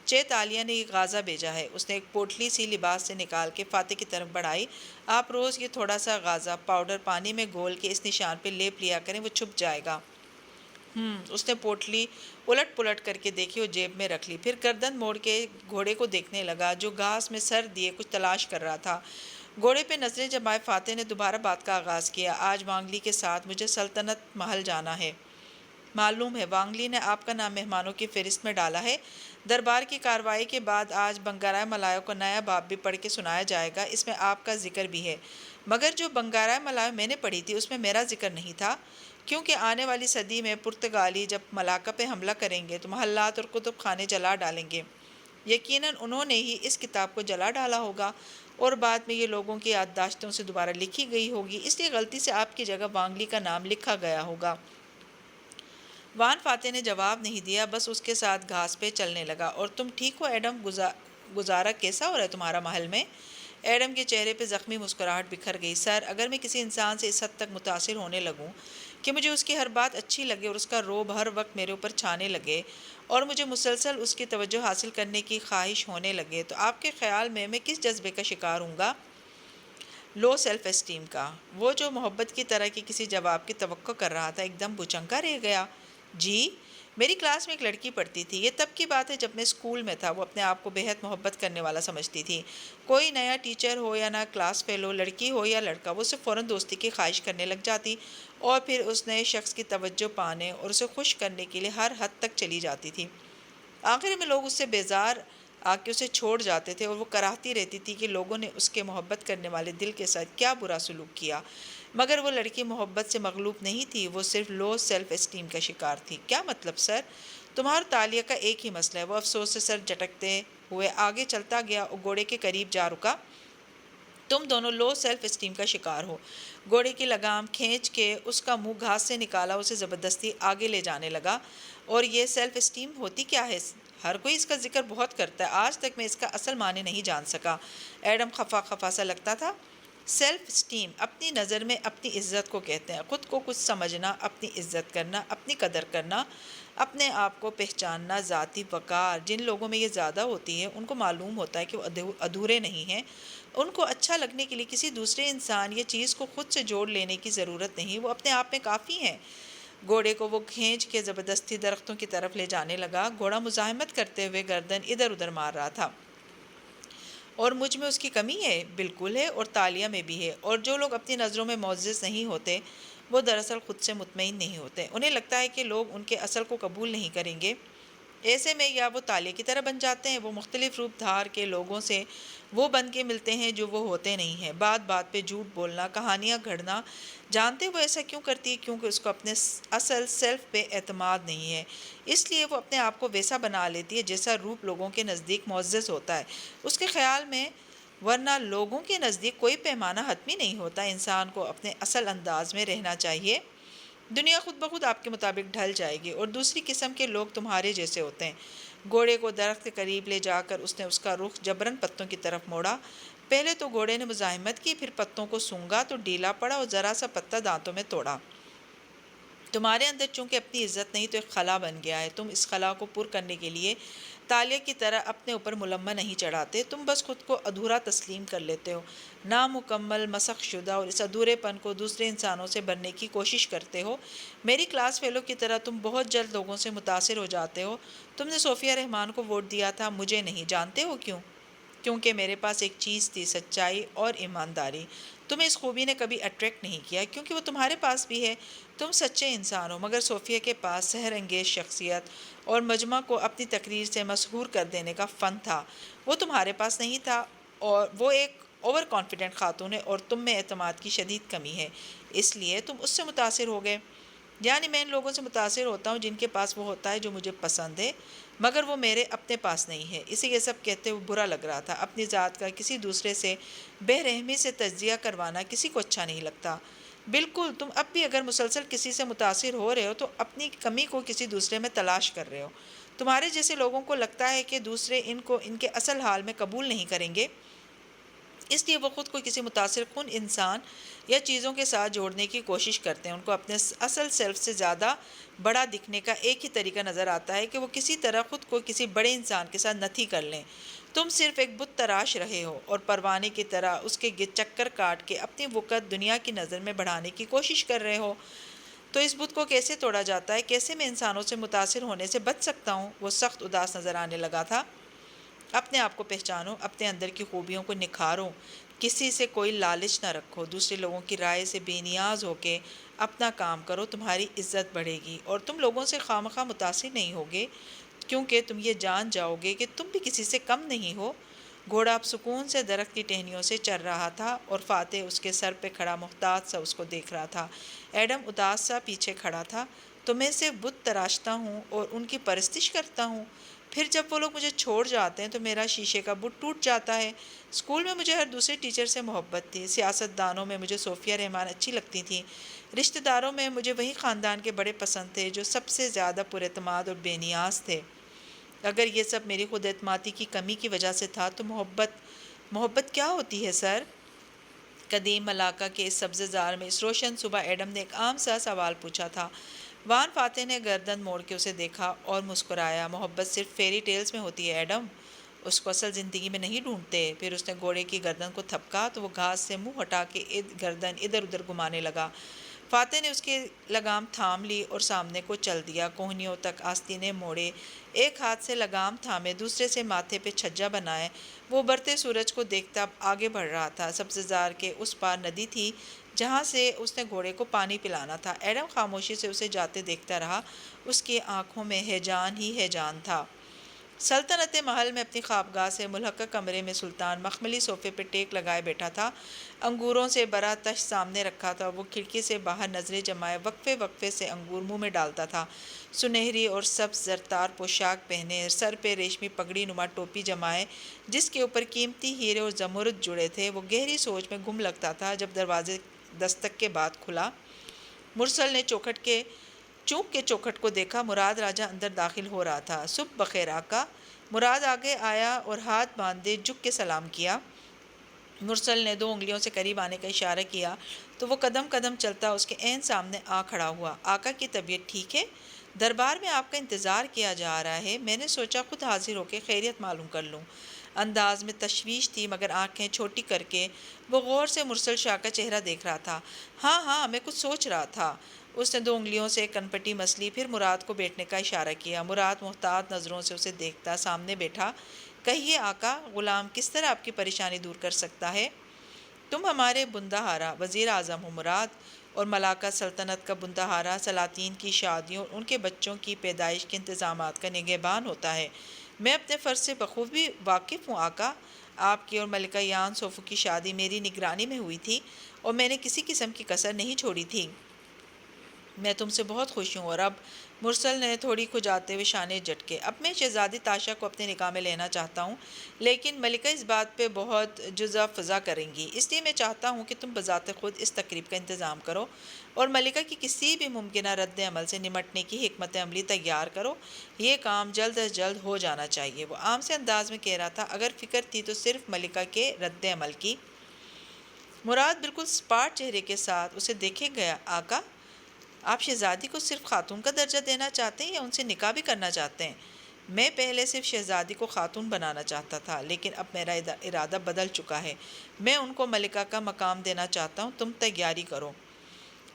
چیتالیہ نے یہ غازہ بھیجا ہے۔ اس نے ایک پوٹلی سی لباس سے نکال کے فاتح کی طرف بڑھائی۔ آپ روز یہ تھوڑا سا غازہ پاؤڈر پانی میں گھول کے اس نشان پہ لیپ لیا کریں، وہ چھپ جائے گا۔ اس نے پوٹلی الٹ پلٹ کر کے دیکھی اور جیب میں رکھ لی، پھر گردن موڑ کے گھوڑے کو دیکھنے لگا جو گھاس میں سر دیے کچھ تلاش کر رہا تھا۔ گھوڑے پہ نظریں جمائے فاتح نے دوبارہ بات کا آغاز کیا، آج وانگلی کے ساتھ مجھے سلطنت محل جانا ہے۔ معلوم ہے، وانگلی نے آپ کا نام مہمانوں کی فہرست میں ڈالا ہے۔ دربار کی کارروائی کے بعد آج بنگارائے ملایو کا نیا باب بھی پڑھ کے سنایا جائے گا، اس میں آپ کا ذکر بھی ہے۔ مگر جو بنگارائے ملایو میں نے پڑھی تھی اس میں میرا ذکر نہیں تھا، کیونکہ آنے والی صدی میں پرتگالی جب ملاکا پہ حملہ کریں گے تو محلات اور کتب خانے جلا ڈالیں گے۔ یقیناً انہوں نے ہی اس کتاب کو جلا ڈالا ہوگا اور بعد میں یہ لوگوں کی یادداشتوں سے دوبارہ لکھی گئی ہوگی، اس لیے غلطی سے آپ کی جگہ وانگلی کا نام لکھا گیا ہوگا۔ وان فاتح نے جواب نہیں دیا، بس اس کے ساتھ گھاس پہ چلنے لگا۔ اور تم ٹھیک ہو ایڈم؟ گزارا کیسا ہو رہا ہے تمہارا محل میں؟ ایڈم کے چہرے پہ زخمی مسکراہٹ بکھر گئی۔ سر، اگر میں کسی انسان سے اس حد تک متاثر ہونے لگوں کہ مجھے اس کی ہر بات اچھی لگے اور اس کا روب ہر وقت میرے اوپر چھانے لگے اور مجھے مسلسل اس کی توجہ حاصل کرنے کی خواہش ہونے لگے، تو آپ کے خیال میں کس جذبے کا شکار ہوں گا؟ لو سیلف اسٹیم کا۔ وہ جو محبت کی طرح کی کسی جواب کی توقع کر رہا تھا ایک دم بھوچنکا رہ گیا۔ جی، میری کلاس میں ایک لڑکی پڑھتی تھی، یہ تب کی بات ہے جب میں اسکول میں تھا۔ وہ اپنے آپ کو بے حد محبت کرنے والا سمجھتی تھی۔ کوئی نیا ٹیچر ہو یا نہ کلاس فیلو، لڑکی ہو یا لڑکا، وہ اسے فوراً دوستی کی خواہش کرنے لگ جاتی اور پھر اس نئے شخص کی توجہ پانے اور اسے خوش کرنے کے لیے ہر حد تک چلی جاتی تھی۔ آخر میں لوگ اس سے بیزار آ کے اسے چھوڑ جاتے تھے اور وہ کراہتی رہتی تھی کہ لوگوں نے اس کے محبت کرنے والے دل کے ساتھ کیا برا سلوک کیا، مگر وہ لڑکی محبت سے مغلوب نہیں تھی، وہ صرف لو سیلف اسٹیم کا شکار تھی۔ کیا مطلب سر؟ تمہارا تالیہ کا ایک ہی مسئلہ ہے۔ وہ افسوس سے سر جھٹکتے ہوئے آگے چلتا گیا اور گھوڑے کے قریب جا رکا۔ تم دونوں لو سیلف اسٹیم کا شکار ہو۔ گھوڑے کی لگام کھینچ کے اس کا منہ گھاس سے نکالا اسے زبردستی آگے لے جانے لگا۔ اور یہ سیلف اسٹیم ہوتی کیا ہے؟ ہر کوئی اس کا ذکر بہت کرتا ہے، آج تک میں اس کا اصل معنی نہیں جان سکا۔ ایڈم خفا خفا سا لگتا تھا۔ سیلف اسٹیم اپنی نظر میں اپنی عزت کو کہتے ہیں، خود کو کچھ سمجھنا، اپنی عزت کرنا، اپنی قدر کرنا، اپنے آپ کو پہچاننا، ذاتی وقار۔ جن لوگوں میں یہ زیادہ ہوتی ہے ان کو معلوم ہوتا ہے کہ وہ ادھورے نہیں ہیں، ان کو اچھا لگنے کے لیے کسی دوسرے انسان یا چیز کو خود سے جوڑ لینے کی ضرورت نہیں، وہ اپنے آپ میں کافی ہیں۔ گھوڑے کو وہ کھینچ کے زبردستی درختوں کی طرف لے جانے لگا۔ گھوڑا مزاحمت کرتے ہوئے گردن ادھر ادھر مار رہا تھا۔ اور مجھ میں اس کی کمی ہے؟ بالکل ہے، اور تالیہ میں بھی ہے۔ اور جو لوگ اپنی نظروں میں معزز نہیں ہوتے وہ دراصل خود سے مطمئن نہیں ہوتے۔ انہیں لگتا ہے کہ لوگ ان کے اصل کو قبول نہیں کریں گے۔ ایسے میں یا وہ تالے کی طرح بن جاتے ہیں، وہ مختلف روپ دھار کے لوگوں سے وہ بن کے ملتے ہیں جو وہ ہوتے نہیں ہیں۔ بات بات پہ جھوٹ بولنا، کہانیاں گھڑنا۔ جانتے وہ ایسا کیوں کرتی ہے؟ کیونکہ اس کو اپنے اصل سیلف پہ اعتماد نہیں ہے، اس لیے وہ اپنے آپ کو ویسا بنا لیتی ہے جیسا روپ لوگوں کے نزدیک معزز ہوتا ہے اس کے خیال میں، ورنہ لوگوں کے نزدیک کوئی پیمانہ حتمی نہیں ہوتا۔ انسان کو اپنے اصل انداز میں رہنا چاہیے، دنیا خود بخود آپ کے مطابق ڈھل جائے گی، اور دوسری قسم کے لوگ تمہارے جیسے ہوتے ہیں۔ گھوڑے کو درخت کے قریب لے جا کر اس نے اس کا رخ جبراً پتوں کی طرف موڑا۔ پہلے تو گھوڑے نے مزاحمت کی، پھر پتوں کو سونگھا تو ڈھیلا پڑا اور ذرا سا پتا دانتوں میں توڑا۔ تمہارے اندر چونکہ اپنی عزت نہیں تو ایک خلا بن گیا ہے۔ تم اس خلا کو پر کرنے کے لیے تالیہ کی طرح اپنے اوپر ملمہ نہیں چڑھاتے، تم بس خود کو ادھورا تسلیم کر لیتے ہو، نامکمل، مسخ شدہ، اور اس ادھورے پن کو دوسرے انسانوں سے بھرنے کی کوشش کرتے ہو۔ میری کلاس فیلو کی طرح تم بہت جلد لوگوں سے متاثر ہو جاتے ہو۔ تم نے صوفیہ رحمان کو ووٹ دیا تھا، مجھے نہیں۔ جانتے ہو کیوں؟ کیونکہ میرے پاس ایک چیز تھی، سچائی اور ایمانداری۔ تمہیں اس خوبی نے کبھی اٹریکٹ نہیں کیا کیونکہ وہ تمہارے پاس بھی ہے، تم سچے انسان ہو۔ مگر صوفیہ کے پاس سحر انگیز شخصیت اور مجمع کو اپنی تقریر سے مسحور کر دینے کا فن تھا، وہ تمہارے پاس نہیں تھا، اور وہ ایک اوور کانفیڈنٹ خاتون ہے اور تم میں اعتماد کی شدید کمی ہے، اس لیے تم اس سے متاثر ہو گئے۔ یعنی میں ان لوگوں سے متاثر ہوتا ہوں جن کے پاس وہ ہوتا ہے جو مجھے پسند ہے، مگر وہ میرے اپنے پاس نہیں ہے۔ اسے یہ سب کہتے ہوئے برا لگ رہا تھا۔ اپنی ذات کا کسی دوسرے سے بے رحمی سے تجزیہ کروانا کسی کو اچھا نہیں لگتا۔ بالکل، تم اب بھی اگر مسلسل کسی سے متاثر ہو رہے ہو تو اپنی کمی کو کسی دوسرے میں تلاش کر رہے ہو۔ تمہارے جیسے لوگوں کو لگتا ہے کہ دوسرے ان کو ان کے اصل حال میں قبول نہیں کریں گے، اس لیے وہ خود کو کسی متاثر کن انسان یا چیزوں کے ساتھ جوڑنے کی کوشش کرتے ہیں۔ ان کو اپنے اصل سیلف سے زیادہ بڑا دکھنے کا ایک ہی طریقہ نظر آتا ہے کہ وہ کسی طرح خود کو کسی بڑے انسان کے ساتھ نتھی کر لیں۔ تم صرف ایک بت تراش رہے ہو اور پروانے کی طرح اس کے چکر کاٹ کے اپنی وقت دنیا کی نظر میں بڑھانے کی کوشش کر رہے ہو۔ تو اس بت کو کیسے توڑا جاتا ہے؟ کیسے میں انسانوں سے متاثر ہونے سے بچ سکتا ہوں؟ وہ سخت اداس نظر آنے لگا تھا۔ اپنے آپ کو پہچانو، اپنے اندر کی خوبیوں کو نکھارو، کسی سے کوئی لالچ نہ رکھو، دوسرے لوگوں کی رائے سے بے نیاز ہو کے اپنا کام کرو، تمہاری عزت بڑھے گی اور تم لوگوں سے خواہ متاثر نہیں ہوگے، کیونکہ تم یہ جان جاؤ گے کہ تم بھی کسی سے کم نہیں ہو۔ گھوڑا اب سکون سے درخت کی ٹہنیوں سے چر رہا تھا اور فاتح اس کے سر پہ کھڑا محتاط سا اس کو دیکھ رہا تھا۔ ایڈم اداس سا پیچھے کھڑا تھا۔ تو میں صرف بت تراشتا ہوں اور ان کی پرستش کرتا ہوں، پھر جب وہ لوگ مجھے چھوڑ جاتے ہیں تو میرا شیشے کا بت ٹوٹ جاتا ہے۔ اسکول میں مجھے ہر دوسرے ٹیچر سے محبت تھی، سیاست دانوں میں مجھے صوفیہ رحمان اچھی لگتی تھیں، رشتہ داروں میں مجھے وہی خاندان کے بڑے پسند تھے جو سب سے زیادہ پر اعتماد اور بے نیاز تھے۔ اگر یہ سب میری خود اعتمادی کی کمی کی وجہ سے تھا تو محبت کیا ہوتی ہے سر؟ قدیم ملاقہ کے اس سبز زار میں اس روشن صبح ایڈم نے ایک عام سا سوال پوچھا تھا۔ وان فاتح نے گردن موڑ کے اسے دیکھا اور مسکرایا۔ محبت صرف فیری ٹیلز میں ہوتی ہے ایڈم، اس کو اصل زندگی میں نہیں ڈھونڈتے۔ پھر اس نے گھوڑے کی گردن کو تھپکا تو وہ گھاس سے منہ ہٹا کے گردن ادھر ادھر گھمانے لگا۔ فاتح نے اس کی لگام تھام لی اور سامنے کو چل دیا، کوہنیوں تک آستینے موڑے، ایک ہاتھ سے لگام تھامے، دوسرے سے ماتھے پہ چھجا بنائے، وہ ابھرتے سورج کو دیکھتا آگے بڑھ رہا تھا۔ سبز زار کے اس پار ندی تھی جہاں سے اس نے گھوڑے کو پانی پلانا تھا۔ ایڈم خاموشی سے اسے جاتے دیکھتا رہا، اس کی آنکھوں میں ہیجان ہی ہیجان تھا۔ سلطنت محل میں اپنی خوابگاہ سے ملحقہ کمرے میں سلطان مخملی صوفے پہ ٹیک لگائے بیٹھا تھا۔ انگوروں سے بھرا تش سامنے رکھا تھا۔ وہ کھڑکی سے باہر نظریں جمائے وقفے وقفے سے انگور منہ میں ڈالتا تھا۔ سنہری اور سبز زرتار پوشاک پہنے، سر پہ ریشمی پگڑی نما ٹوپی جمائے جس کے اوپر قیمتی ہیرے اور زمرد جڑے تھے، وہ گہری سوچ میں گم لگتا تھا جب دروازے دستک کے بعد کھلا۔ مرسل نے چونک کے چوکھٹ کو دیکھا۔ مراد راجہ اندر داخل ہو رہا تھا۔ صبح بخیر آقا۔ مراد آگے آیا اور ہاتھ باندھے جھک کے سلام کیا۔ مرسل نے 2 انگلیوں سے قریب آنے کا اشارہ کیا تو وہ قدم قدم چلتا اس کے عین سامنے آ کھڑا ہوا۔ آقا کی طبیعت ٹھیک ہے؟ دربار میں آپ کا انتظار کیا جا رہا ہے، میں نے سوچا خود حاضر ہو کے خیریت معلوم کر لوں۔ انداز میں تشویش تھی مگر آنکھیں چھوٹی کر کے وہ غور سے مرسل شاہ کا چہرہ دیکھ رہا تھا۔ ہاں میں کچھ سوچ رہا تھا۔ اس نے 2 انگلیوں سے کنپٹی مسلی، پھر مراد کو بیٹھنے کا اشارہ کیا۔ مراد محتاط نظروں سے اسے دیکھتا سامنے بیٹھا۔ کہیے آقا، غلام کس طرح آپ کی پریشانی دور کر سکتا ہے؟ تم ہمارے بندہارا وزیر اعظم ہو مراد، اور ملاکہ سلطنت کا بندہارا سلاطین کی شادیوں اور ان کے بچوں کی پیدائش کے انتظامات کا نگہبان ہوتا ہے۔ میں اپنے فرض سے بخوبی واقف ہوں آقا۔ آپ کی اور ملکہ یان سوفو کی شادی میری نگرانی میں ہوئی تھی اور میں نے کسی قسم کی کسر نہیں چھوڑی تھی۔ میں تم سے بہت خوش ہوں۔ اور اب مرسل نے تھوڑی کھجاتے ہوئے شانے جھٹکے۔ اب میں شہزادی تاشا کو اپنے نکاح میں لینا چاہتا ہوں، لیکن ملکہ اس بات پہ بہت جزا فضا کریں گی، اس لیے میں چاہتا ہوں کہ تم بذات خود اس تقریب کا انتظام کرو اور ملکہ کی کسی بھی ممکنہ رد عمل سے نمٹنے کی حکمت عملی تیار کرو۔ یہ کام جلد از جلد ہو جانا چاہیے۔ وہ عام سے انداز میں کہہ رہا تھا، اگر فکر تھی تو صرف ملکہ کے رد عمل کی۔ مراد بالکل سپاٹ چہرے کے ساتھ اسے دیکھے گیا۔ آقا، آپ شہزادی کو صرف خاتون کا درجہ دینا چاہتے ہیں یا ان سے نکاح بھی کرنا چاہتے ہیں؟ میں پہلے صرف شہزادی کو خاتون بنانا چاہتا تھا، لیکن اب میرا ارادہ بدل چکا ہے۔ میں ان کو ملکہ کا مقام دینا چاہتا ہوں، تم تیاری کرو۔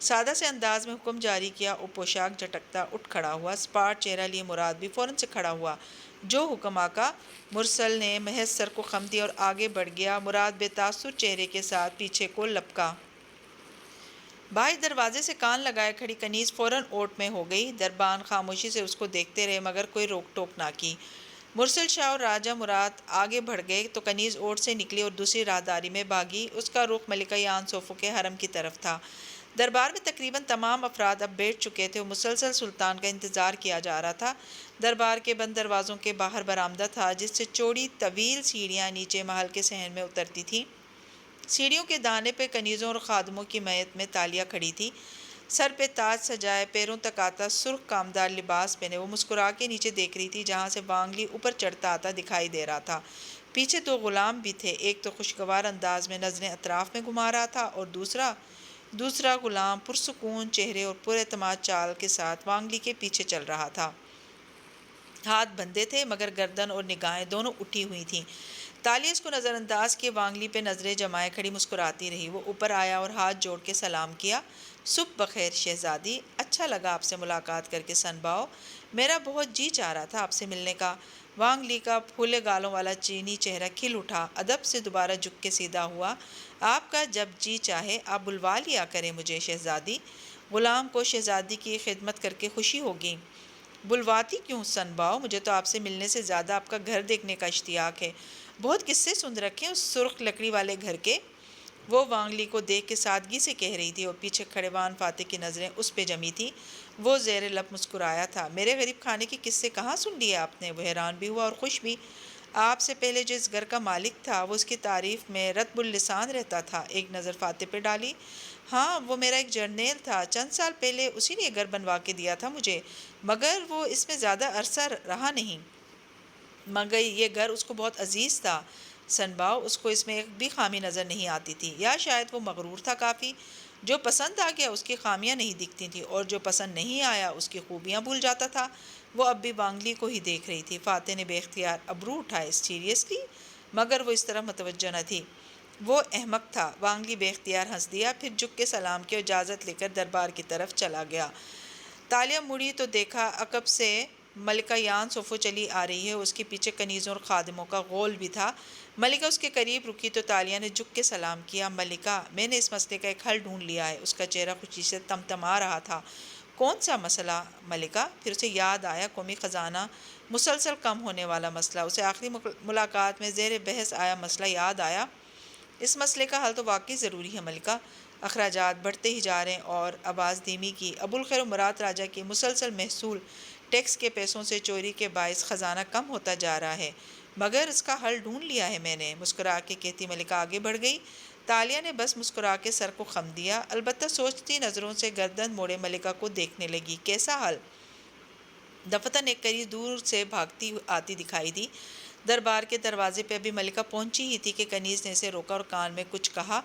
سادہ سے انداز میں حکم جاری کیا اور پوشاک جھٹکتا اٹھ کھڑا ہوا۔ سپاٹ چہرہ لیے مراد بھی فوراً سے کھڑا ہوا۔ جو حکم آقا۔ مرسل نے محض سر کو خم دی اور آگے بڑھ گیا۔ مراد بے تاثر چہرے کے ساتھ پیچھے کو لپکا۔ باہر دروازے سے کان لگائے کھڑی کنیز فوراً اوٹ میں ہو گئی۔ دربان خاموشی سے اس کو دیکھتے رہے مگر کوئی روک ٹوک نہ کی۔ مرسل شاہ اور راجہ مراد آگے بڑھ گئے تو کنیز اوٹ سے نکلی اور دوسری راہداری میں بھاگی۔ اس کا رخ ملکہ یان سوفو کے حرم کی طرف تھا۔ دربار میں تقریباً تمام افراد اب بیٹھ چکے تھے اور مسلسل سلطان کا انتظار کیا جا رہا تھا۔ دربار کے بند دروازوں کے باہر برآمدہ تھا جس سے چوڑی طویل سیڑھیاں نیچے محل کے صحن میں اترتی تھیں۔ سیڑھیوں کے دانے پہ کنیزوں اور خادموں کی میت میں تالیہ کھڑی تھی۔ سر پہ تاج سجائے، پیروں تک آتا سرخ کامدار لباس پہنے وہ مسکرا کے نیچے دیکھ رہی تھی جہاں سے وانگلی اوپر چڑھتا آتا دکھائی دے رہا تھا۔ پیچھے 2 غلام بھی تھے، ایک تو خوشگوار انداز میں نظریں اطراف میں گھما رہا تھا اور دوسرا غلام پرسکون چہرے اور پر اعتماد چال کے ساتھ وانگلی کے پیچھے چل رہا تھا۔ ہاتھ بندھے تھے مگر گردن اور نگاہیں دونوں اٹھی ہوئی تھیں۔ تالیہ اس کو نظر انداز کے وانگلی پہ نظریں جمائے کھڑی مسکراتی رہی۔ وہ اوپر آیا اور ہاتھ جوڑ کے سلام کیا۔ صبح بخیر شہزادی، اچھا لگا آپ سے ملاقات کر کے سن باؤ، میرا بہت جی چاہ رہا تھا آپ سے ملنے کا۔ وانگلی کا پھولے گالوں والا چینی چہرہ کھل اٹھا، ادب سے دوبارہ جھک کے سیدھا ہوا۔ آپ کا جب جی چاہے آپ بلوا لیا کریں مجھے شہزادی، غلام کو شہزادی کی خدمت کر کے خوشی ہوگی۔ بلواتی کیوں سن باؤ، مجھے تو آپ سے ملنے سے زیادہ آپ کا گھر دیکھنے کا اشتیاق ہے۔ بہت قصے سن رکھے اس سرخ لکڑی والے گھر کے۔ وہ وانگلی کو دیکھ کے سادگی سے کہہ رہی تھی اور پیچھے کھڑے وان فاتح کی نظریں اس پہ جمی تھیں۔ وہ زیر لب مسکرایا تھا۔ میرے غریب خانے کے قصے کہاں سن لیے آپ نے؟ وہ حیران بھی ہوا اور خوش بھی۔ آپ سے پہلے جو اس گھر کا مالک تھا وہ اس کی تعریف میں رطب اللسان رہتا تھا۔ ایک نظر فاتح پہ ڈالی۔ ہاں، وہ میرا ایک جرنیل تھا، چند سال پہلے اسی نے یہ گھر بنوا کے دیا تھا مجھے، مگر وہ اس میں زیادہ عرصہ رہا نہیں، مگر یہ گھر اس کو بہت عزیز تھا سن باؤ، اس کو اس میں ایک بھی خامی نظر نہیں آتی تھی، یا شاید وہ مغرور تھا کافی۔ جو پسند آ گیا اس کی خامیاں نہیں دکھتی تھیں اور جو پسند نہیں آیا اس کی خوبیاں بھول جاتا تھا۔ وہ اب بھی وانگلی کو ہی دیکھ رہی تھی۔ فاتح نے بے اختیار ابرو اٹھائے۔ سیریسلی؟ مگر وہ اس طرح متوجہ نہ تھی۔ وہ احمق تھا۔ وانگلی بے اختیار ہنس دیا، پھر جھک کے سلام کیا اور اجازت لے کر دربار کی طرف چلا گیا۔ تالیہ مڑی تو دیکھا عقب سے ملکہ یان سوفو چلی آ رہی ہے، اس کے پیچھے کنیزوں اور خادموں کا غول بھی تھا۔ ملکہ اس کے قریب رکی تو تالیہ نے جھک کے سلام کیا۔ ملکہ، میں نے اس مسئلے کا ایک حل ڈھونڈ لیا ہے۔ اس کا چہرہ خوشی سے تمتما رہا تھا۔ کون سا مسئلہ ملکہ؟ پھر اسے یاد آیا قومی خزانہ مسلسل کم ہونے والا مسئلہ۔ اسے آخری ملاقات میں زیر بحث آیا مسئلہ یاد آیا۔ اس مسئلے کا حل تو واقعی ضروری ہے ملکہ، اخراجات بڑھتے ہی جا رہے ہیں۔ اور آواز دھیمی کی۔ ابوالخیر و مراد راجہ کی مسلسل محصول ٹیکس کے پیسوں سے چوری کے باعث خزانہ کم ہوتا جا رہا ہے، مگر اس کا حل ڈھونڈ لیا ہے میں نے، مسکرا کے کہتی ملکہ آگے بڑھ گئی۔ تالیہ نے بس مسکرا کے سر کو خم دیا، البتہ سوچتی نظروں سے گردن موڑے ملکہ کو دیکھنے لگی۔ کیسا حل؟ دفتن ایک قریب دور سے بھاگتی آتی دکھائی دی۔ دربار کے دروازے پہ ابھی ملکہ پہنچی ہی تھی کہ کنیز نے اسے روکا اور کان میں کچھ کہا۔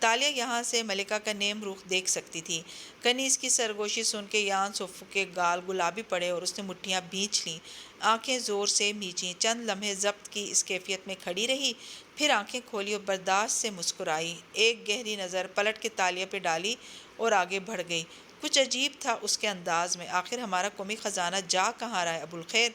تالیہ یہاں سے ملکہ کا نیم رخ دیکھ سکتی تھی۔ کنیز کی سرگوشی سن کے یان صفو کے گال گلابی پڑے اور اس نے مٹھیاں بھینچ لیں، آنکھیں زور سے میچیں، چند لمحے ضبط کی اس کیفیت میں کھڑی رہی، پھر آنکھیں کھولی اور برداشت سے مسکرائی، ایک گہری نظر پلٹ کے تالیہ پہ ڈالی اور آگے بڑھ گئی۔ کچھ عجیب تھا اس کے انداز میں۔ آخر ہمارا قومی خزانہ جا کہاں رہا ہے ابوالخیر؟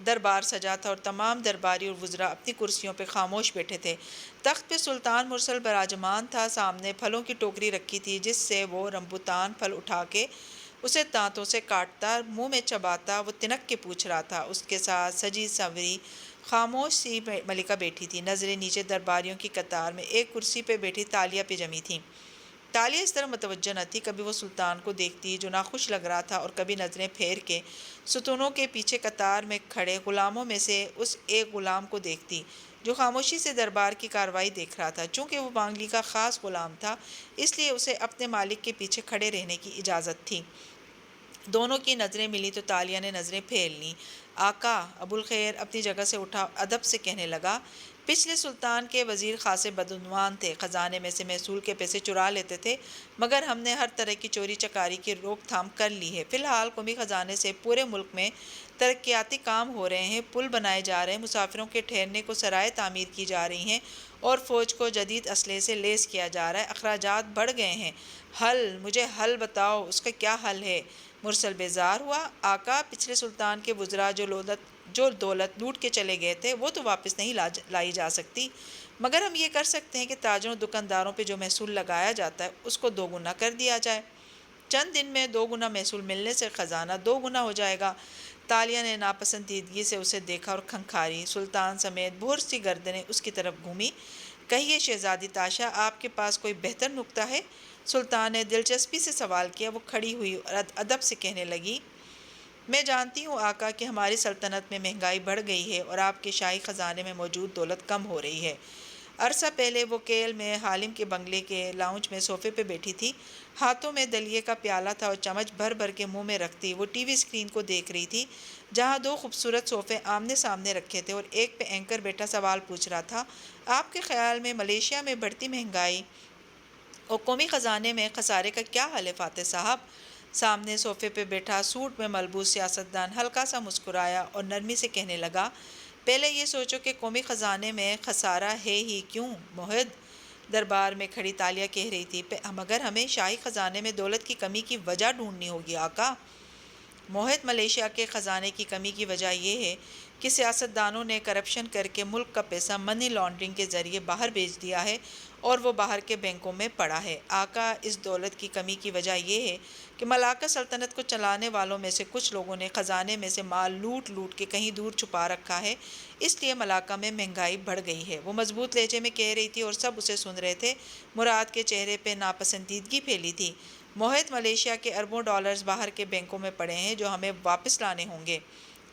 دربار سجا تھا اور تمام درباری اور وزراء اپنی کرسیوں پہ خاموش بیٹھے تھے۔ تخت پہ سلطان مرسل براجمان تھا، سامنے پھلوں کی ٹوکری رکھی تھی جس سے وہ رمبوتان پھل اٹھا کے اسے دانتوں سے کاٹتا، منہ میں چباتا، وہ تنک کے پوچھ رہا تھا۔ اس کے ساتھ سجی سنوری خاموش سی ملکہ بیٹھی تھی، نظریں نیچے درباریوں کی قطار میں ایک کرسی پہ بیٹھی تالیہ پہ جمی تھیں۔ تالیہ اس طرح متوجہ نہ تھی، کبھی وہ سلطان کو دیکھتی جو ناخوش لگ رہا تھا اور کبھی نظریں پھیر کے ستونوں کے پیچھے قطار میں کھڑے غلاموں میں سے اس ایک غلام کو دیکھتی جو خاموشی سے دربار کی کارروائی دیکھ رہا تھا۔ چونکہ وہ بانگلی کا خاص غلام تھا، اس لیے اسے اپنے مالک کے پیچھے کھڑے رہنے کی اجازت تھی۔ دونوں کی نظریں ملی تو تالیہ نے نظریں پھیر لیں۔ آقا! ابوالخیر اپنی جگہ سے اٹھا ادب سے کہنے لگا۔ پچھلے سلطان کے وزیر خاصے بدعنوان تھے، خزانے میں سے محصول کے پیسے چرا لیتے تھے، مگر ہم نے ہر طرح کی چوری چکاری کی روک تھام کر لی ہے۔ فی الحال قومی خزانے سے پورے ملک میں ترقیاتی کام ہو رہے ہیں، پل بنائے جا رہے ہیں، مسافروں کے ٹھہرنے کو سرائیں تعمیر کی جا رہی ہیں اور فوج کو جدید اسلحے سے لیس کیا جا رہا ہے۔ اخراجات بڑھ گئے ہیں۔ حل؟ مجھے حل بتاؤ، اس کا کیا حل ہے؟ مرسل بیزار ہوا۔ آقا! پچھلے سلطان کے وزراء جو دولت لوٹ کے چلے گئے تھے وہ تو واپس نہیں لائی جا سکتی، مگر ہم یہ کر سکتے ہیں کہ تاجروں دکانداروں پہ جو محصول لگایا جاتا ہے اس کو 2 گنا کر دیا جائے۔ چند دن میں 2 گنا محصول ملنے سے خزانہ 2 گنا ہو جائے گا۔ تالیہ نے ناپسندیدگی سے اسے دیکھا اور کھنکھاری۔ سلطان سمیت بہت سی گردنیں اس کی طرف گھومی۔ کہیے شہزادی تاشا، آپ کے پاس کوئی بہتر نکتہ ہے؟ سلطان نے دلچسپی سے سوال کیا۔ وہ کھڑی ہوئی اور ادب سے کہنے لگی، میں جانتی ہوں آقا کہ ہماری سلطنت میں مہنگائی بڑھ گئی ہے اور آپ کے شاہی خزانے میں موجود دولت کم ہو رہی ہے۔ عرصہ پہلے وہ کیل میں حالم کے بنگلے کے لاؤنج میں صوفے پہ بیٹھی تھی، ہاتھوں میں دلیے کا پیالہ تھا اور چمچ بھر بھر کے منہ میں رکھتی وہ ٹی وی اسکرین کو دیکھ رہی تھی جہاں 2 خوبصورت صوفے آمنے سامنے رکھے تھے اور ایک پہ اینکر بیٹا سوال پوچھ رہا تھا۔ آپ کے خیال میں ملیشیا میں بڑھتی مہنگائی اور قومی خزانے میں خسارے کا کیا حل ہے فاتح صاحب؟ سامنے صوفے پہ بیٹھا سوٹ میں ملبوس سیاستدان ہلکا سا مسکرایا اور نرمی سے کہنے لگا، پہلے یہ سوچو کہ قومی خزانے میں خسارہ ہے ہی کیوں موحد؟ دربار میں کھڑی تالیہ کہہ رہی تھی، مگر ہمیں شاہی خزانے میں دولت کی کمی کی وجہ ڈھونڈنی ہوگی آقا۔ موحد، ملیشیا کے خزانے کی کمی کی وجہ یہ ہے کہ سیاستدانوں نے کرپشن کر کے ملک کا پیسہ منی لانڈرنگ کے ذریعے باہر بھیج دیا ہے اور وہ باہر کے بینکوں میں پڑا ہے۔ آقا، اس دولت کی کمی کی وجہ یہ ہے کہ ملاکا سلطنت کو چلانے والوں میں سے کچھ لوگوں نے خزانے میں سے مال لوٹ لوٹ کے کہیں دور چھپا رکھا ہے، اس لیے ملاکا میں مہنگائی بڑھ گئی ہے۔ وہ مضبوط لہجے میں کہہ رہی تھی اور سب اسے سن رہے تھے۔ مراد کے چہرے پہ ناپسندیدگی پھیلی تھی۔ موحد، ملیشیا کے اربوں ڈالرز باہر کے بینکوں میں پڑے ہیں جو ہمیں واپس لانے ہوں گے،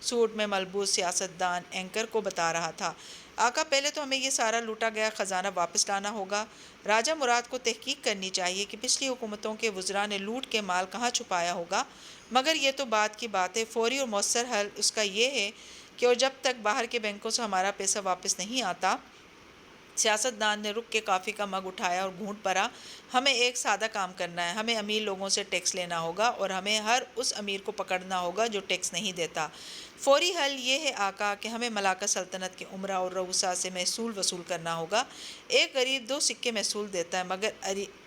سوٹ میں ملبوس سیاستدان اینکر کو بتا رہا تھا۔ آقا، پہلے تو ہمیں یہ سارا لوٹا گیا خزانہ واپس لانا ہوگا۔ راجہ مراد کو تحقیق کرنی چاہیے کہ پچھلی حکومتوں کے وزراء نے لوٹ کے مال کہاں چھپایا ہوگا، مگر یہ تو بات کی بات ہے، فوری اور مؤثر حل اس کا یہ ہے کہ اور جب تک باہر کے بینکوں سے ہمارا پیسہ واپس نہیں آتا۔ سیاستدان نے رک کے کافی کا مگ اٹھایا اور گھونٹ بھرا، ہمیں ایک سادہ کام کرنا ہے، ہمیں امیر لوگوں سے ٹیکس لینا ہوگا اور ہمیں ہر اس امیر کو پکڑنا ہوگا جو ٹیکس نہیں دیتا۔ فوری حل یہ ہے آقا کہ ہمیں ملاکا سلطنت کے امراء اور رؤساء سے محصول وصول کرنا ہوگا۔ ایک غریب 2 سکے محصول دیتا ہے،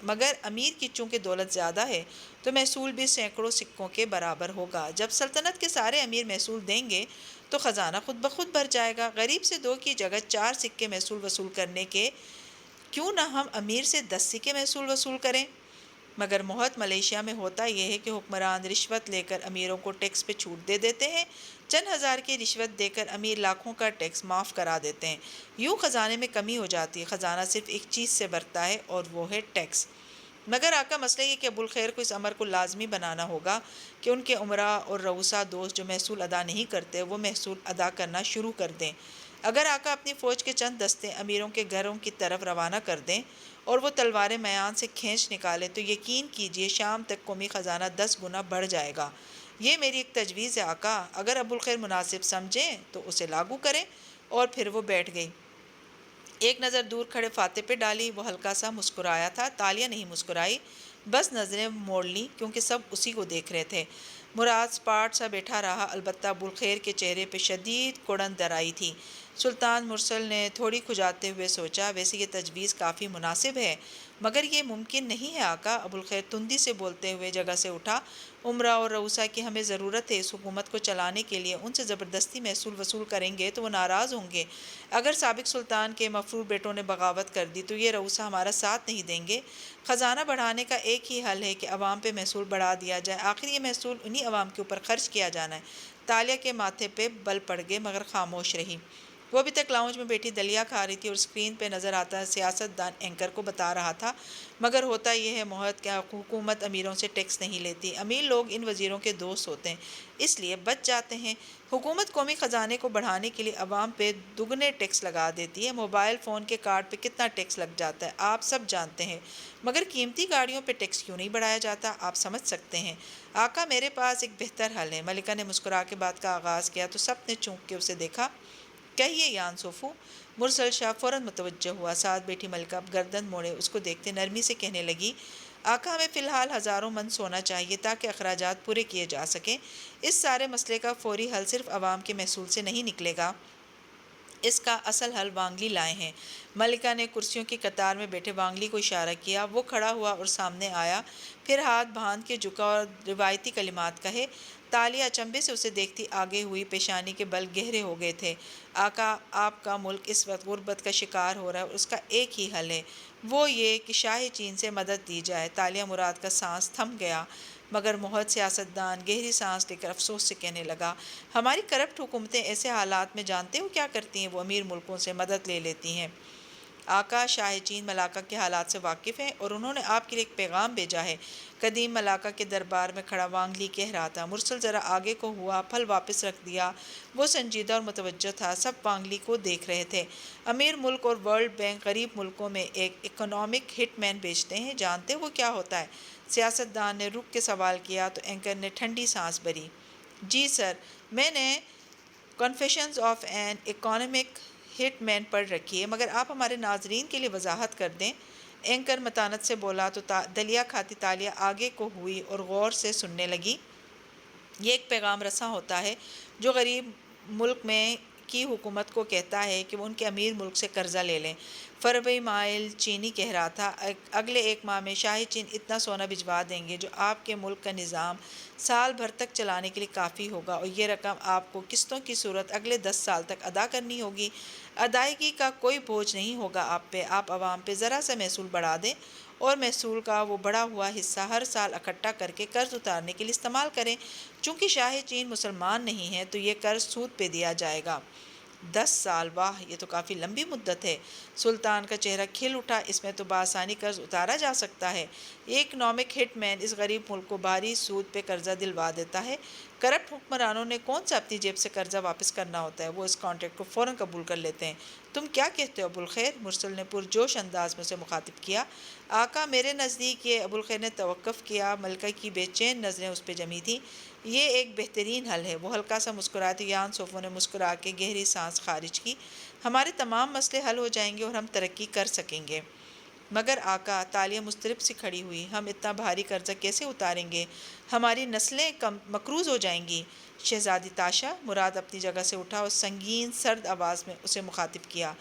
مگر امیر کی چونکہ دولت زیادہ ہے تو محصول بھی سینکڑوں سکوں کے برابر ہوگا۔ جب سلطنت کے سارے امیر محصول دیں گے تو خزانہ خود بخود بھر جائے گا۔ غریب سے 2 کی جگہ 4 سکے محصول وصول کرنے کے کیوں نہ ہم امیر سے 10 سکے محصول وصول کریں؟ مگر موحد، ملیشیا میں ہوتا یہ ہے کہ حکمران رشوت لے کر امیروں کو ٹیکس پہ چھوٹ دے دیتے ہیں، چند ہزار کی رشوت دے کر امیر لاکھوں کا ٹیکس معاف کرا دیتے ہیں۔ یوں خزانے میں کمی ہو جاتی ہے۔ خزانہ صرف ایک چیز سے بھرتا ہے اور وہ ہے ٹیکس۔ مگر آقا مسئلہ یہ کہ ابوالخیر کو اس امر کو لازمی بنانا ہوگا کہ ان کے امراء اور رؤسا دوست جو محصول ادا نہیں کرتے وہ محصول ادا کرنا شروع کر دیں۔ اگر آقا اپنی فوج کے چند دستے امیروں کے گھروں کی طرف روانہ کر دیں اور وہ تلواریں میان سے کھینچ نکالیں تو یقین کیجئے شام تک قومی خزانہ 10 گنا بڑھ جائے گا۔ یہ میری ایک تجویز ہے آقا، اگر ابوالخیر مناسب سمجھیں تو اسے لاگو کریں۔ اور پھر وہ بیٹھ گئی۔ ایک نظر دور کھڑے فاتح پہ ڈالی، وہ ہلکا سا مسکرایا تھا۔ تالیہ نہیں مسکرائی، بس نظریں موڑ لیں کیونکہ سب اسی کو دیکھ رہے تھے۔ مراد سپاٹ سا بیٹھا رہا، البتہ ابوالخیر کے چہرے پہ شدید کڑن در آئی تھی۔ سلطان مرسل نے تھوڑی کھجاتے ہوئے سوچا، ویسے یہ تجویز کافی مناسب ہے مگر یہ ممکن نہیں ہے آقا۔ ابوالخیر تندی سے بولتے ہوئے جگہ سے اٹھا۔ امراء اور رؤسا کی ہمیں ضرورت ہے، اس حکومت کو چلانے کے لیے ان سے زبردستی محصول وصول کریں گے تو وہ ناراض ہوں گے۔ اگر سابق سلطان کے مفرور بیٹوں نے بغاوت کر دی تو یہ رؤسا ہمارا ساتھ نہیں دیں گے۔ خزانہ بڑھانے کا ایک ہی حل ہے کہ عوام پہ محصول بڑھا دیا جائے، آخر یہ محصول انہی عوام کے اوپر خرچ کیا جانا ہے۔ تالیہ کے ماتھے پہ بل پڑ گئے مگر خاموش رہی۔ وہ ابھی تک لاؤنج میں بیٹھی دلیا کھا رہی تھی اور اسکرین پہ نظر آتا سیاست دان اینکر کو بتا رہا تھا، مگر ہوتا یہ ہے محت کہ حکومت امیروں سے ٹیکس نہیں لیتی، امیر لوگ ان وزیروں کے دوست ہوتے ہیں، اس لیے بچ جاتے ہیں۔ حکومت قومی خزانے کو بڑھانے کے لیے عوام پہ دگنے ٹیکس لگا دیتی ہے۔ موبائل فون کے کارڈ پہ کتنا ٹیکس لگ جاتا ہے آپ سب جانتے ہیں، مگر قیمتی گاڑیوں پہ ٹیکس کیوں نہیں بڑھایا جاتا، آپ سمجھ سکتے ہیں۔ آقا میرے پاس ایک بہتر حل ہے۔ ملکہ نے مسکرا کے بات کا آغاز کیا تو سب نے چونک کے اسے دیکھا۔ کہیے یان سوفو۔ مرسل شاہ فوراً متوجہ ہوا۔ ساتھ بیٹھی ملکہ گردن موڑے اس کو دیکھتے نرمی سے کہنے لگی، آقا ہمیں فی الحال 1000 من سونا چاہیے تاکہ اخراجات پورے کیے جا سکیں۔ اس سارے مسئلے کا فوری حل صرف عوام کے محصول سے نہیں نکلے گا، اس کا اصل حل وانگلی لائے ہیں۔ ملکہ نے کرسیوں کی قطار میں بیٹھے وانگلی کو اشارہ کیا۔ وہ کھڑا ہوا اور سامنے آیا، پھر ہاتھ باندھ کے جھکا اور روایتی کلمات کہے۔ تالیہ اچنبھے سے اسے دیکھتی آگے ہوئی، پیشانی کے بل گہرے ہو گئے تھے۔ آقا آپ کا ملک اس وقت غربت کا شکار ہو رہا ہے اور اس کا ایک ہی حل ہے، وہ یہ کہ شاہ چین سے مدد دی جائے۔ تالیہ مراد کا سانس تھم گیا، مگر محت سیاستدان گہری سانس لے کر افسوس سے کہنے لگا، ہماری کرپٹ حکومتیں ایسے حالات میں جانتے ہو کیا کرتی ہیں؟ وہ امیر ملکوں سے مدد لے لیتی ہیں۔ آقا شاہ چین ملاکہ کے حالات سے واقف ہیں اور انہوں نے آپ کے لیے ایک پیغام بھیجا ہے۔ قدیم ملاکہ کے دربار میں کھڑا وانگلی کہہ رہا تھا۔ مرسل ذرا آگے کو ہوا، پھل واپس رکھ دیا۔ وہ سنجیدہ اور متوجہ تھا، سب وانگلی کو دیکھ رہے تھے۔ امیر ملک اور ورلڈ بینک غریب ملکوں میں ایک اکنامک ہٹ مین بھیجتے ہیں، جانتے وہ کیا ہوتا ہے؟ سیاستدان نے رک کے سوال کیا تو اینکر نے ٹھنڈی سانس بھری۔ جی سر، میں نے کنفیشنز آف این اکنامک ہٹ مین پڑھ رکھی ہے، مگر آپ ہمارے ناظرین کے لیے وضاحت کر دیں۔ اینکر متانت سے بولا تو دلیا کھاتی تالیہ آگے کو ہوئی اور غور سے سننے لگی۔ یہ ایک پیغام رساں ہوتا ہے جو غریب ملک میں کی حکومت کو کہتا ہے کہ وہ ان کے امیر ملک سے قرضہ لے لیں۔ فربئی مائل چینی کہہ رہا تھا، اگلے 1 ماہ میں شاہ چین اتنا سونا بھجوا دیں گے جو آپ کے ملک کا نظام سال بھر تک چلانے کے لیے کافی ہوگا، اور یہ رقم آپ کو قسطوں کی صورت اگلے 10 سال تک ادا کرنی ہوگی۔ ادائیگی کا کوئی بوجھ نہیں ہوگا آپ پہ، آپ عوام پہ ذرا سا محصول بڑھا دیں اور محصول کا وہ بڑھا ہوا حصہ ہر سال اکٹھا کر کے قرض اتارنے کے لیے استعمال کریں۔ چونکہ شاہ چین مسلمان نہیں ہے تو یہ قرض سود پہ دیا جائے گا۔ 10 سال، واہ یہ تو کافی لمبی مدت ہے۔ سلطان کا چہرہ کھل اٹھا، اس میں تو بآسانی قرض اتارا جا سکتا ہے۔ یہ اکنامک ہٹ مین اس غریب ملک کو بھاری سود پہ قرضہ دلوا دیتا ہے۔ کرپٹ حکمرانوں نے کون سا اپنی جیب سے قرضہ واپس کرنا ہوتا ہے، وہ اس کانٹریکٹ کو فوراً قبول کر لیتے ہیں۔ تم کیا کہتے ہو ابوالخیر؟ مرسل نے پرجوش انداز میں اسے مخاطب کیا۔ آقا میرے نزدیک یہ، ابوالخیر نے توقف کیا، ملکہ کی بے چین نظریں اس پہ جمی تھیں، یہ ایک بہترین حل ہے۔ وہ ہلکا سا مسکرائے تو یان سوفو نے مسکرا کے گہری سانس خارج کی۔ ہمارے تمام مسئلے حل ہو جائیں گے اور ہم ترقی کر سکیں گے۔ مگر آقا، تالیہ مضطرب سی کھڑی ہوئی، ہم اتنا بھاری قرضہ کیسے اتاریں گے؟ ہماری نسلیں مقروض ہو جائیں گی۔ شہزادی تاشا، مراد اپنی جگہ سے اٹھا اور سنگین سرد آواز میں اسے مخاطب کیا،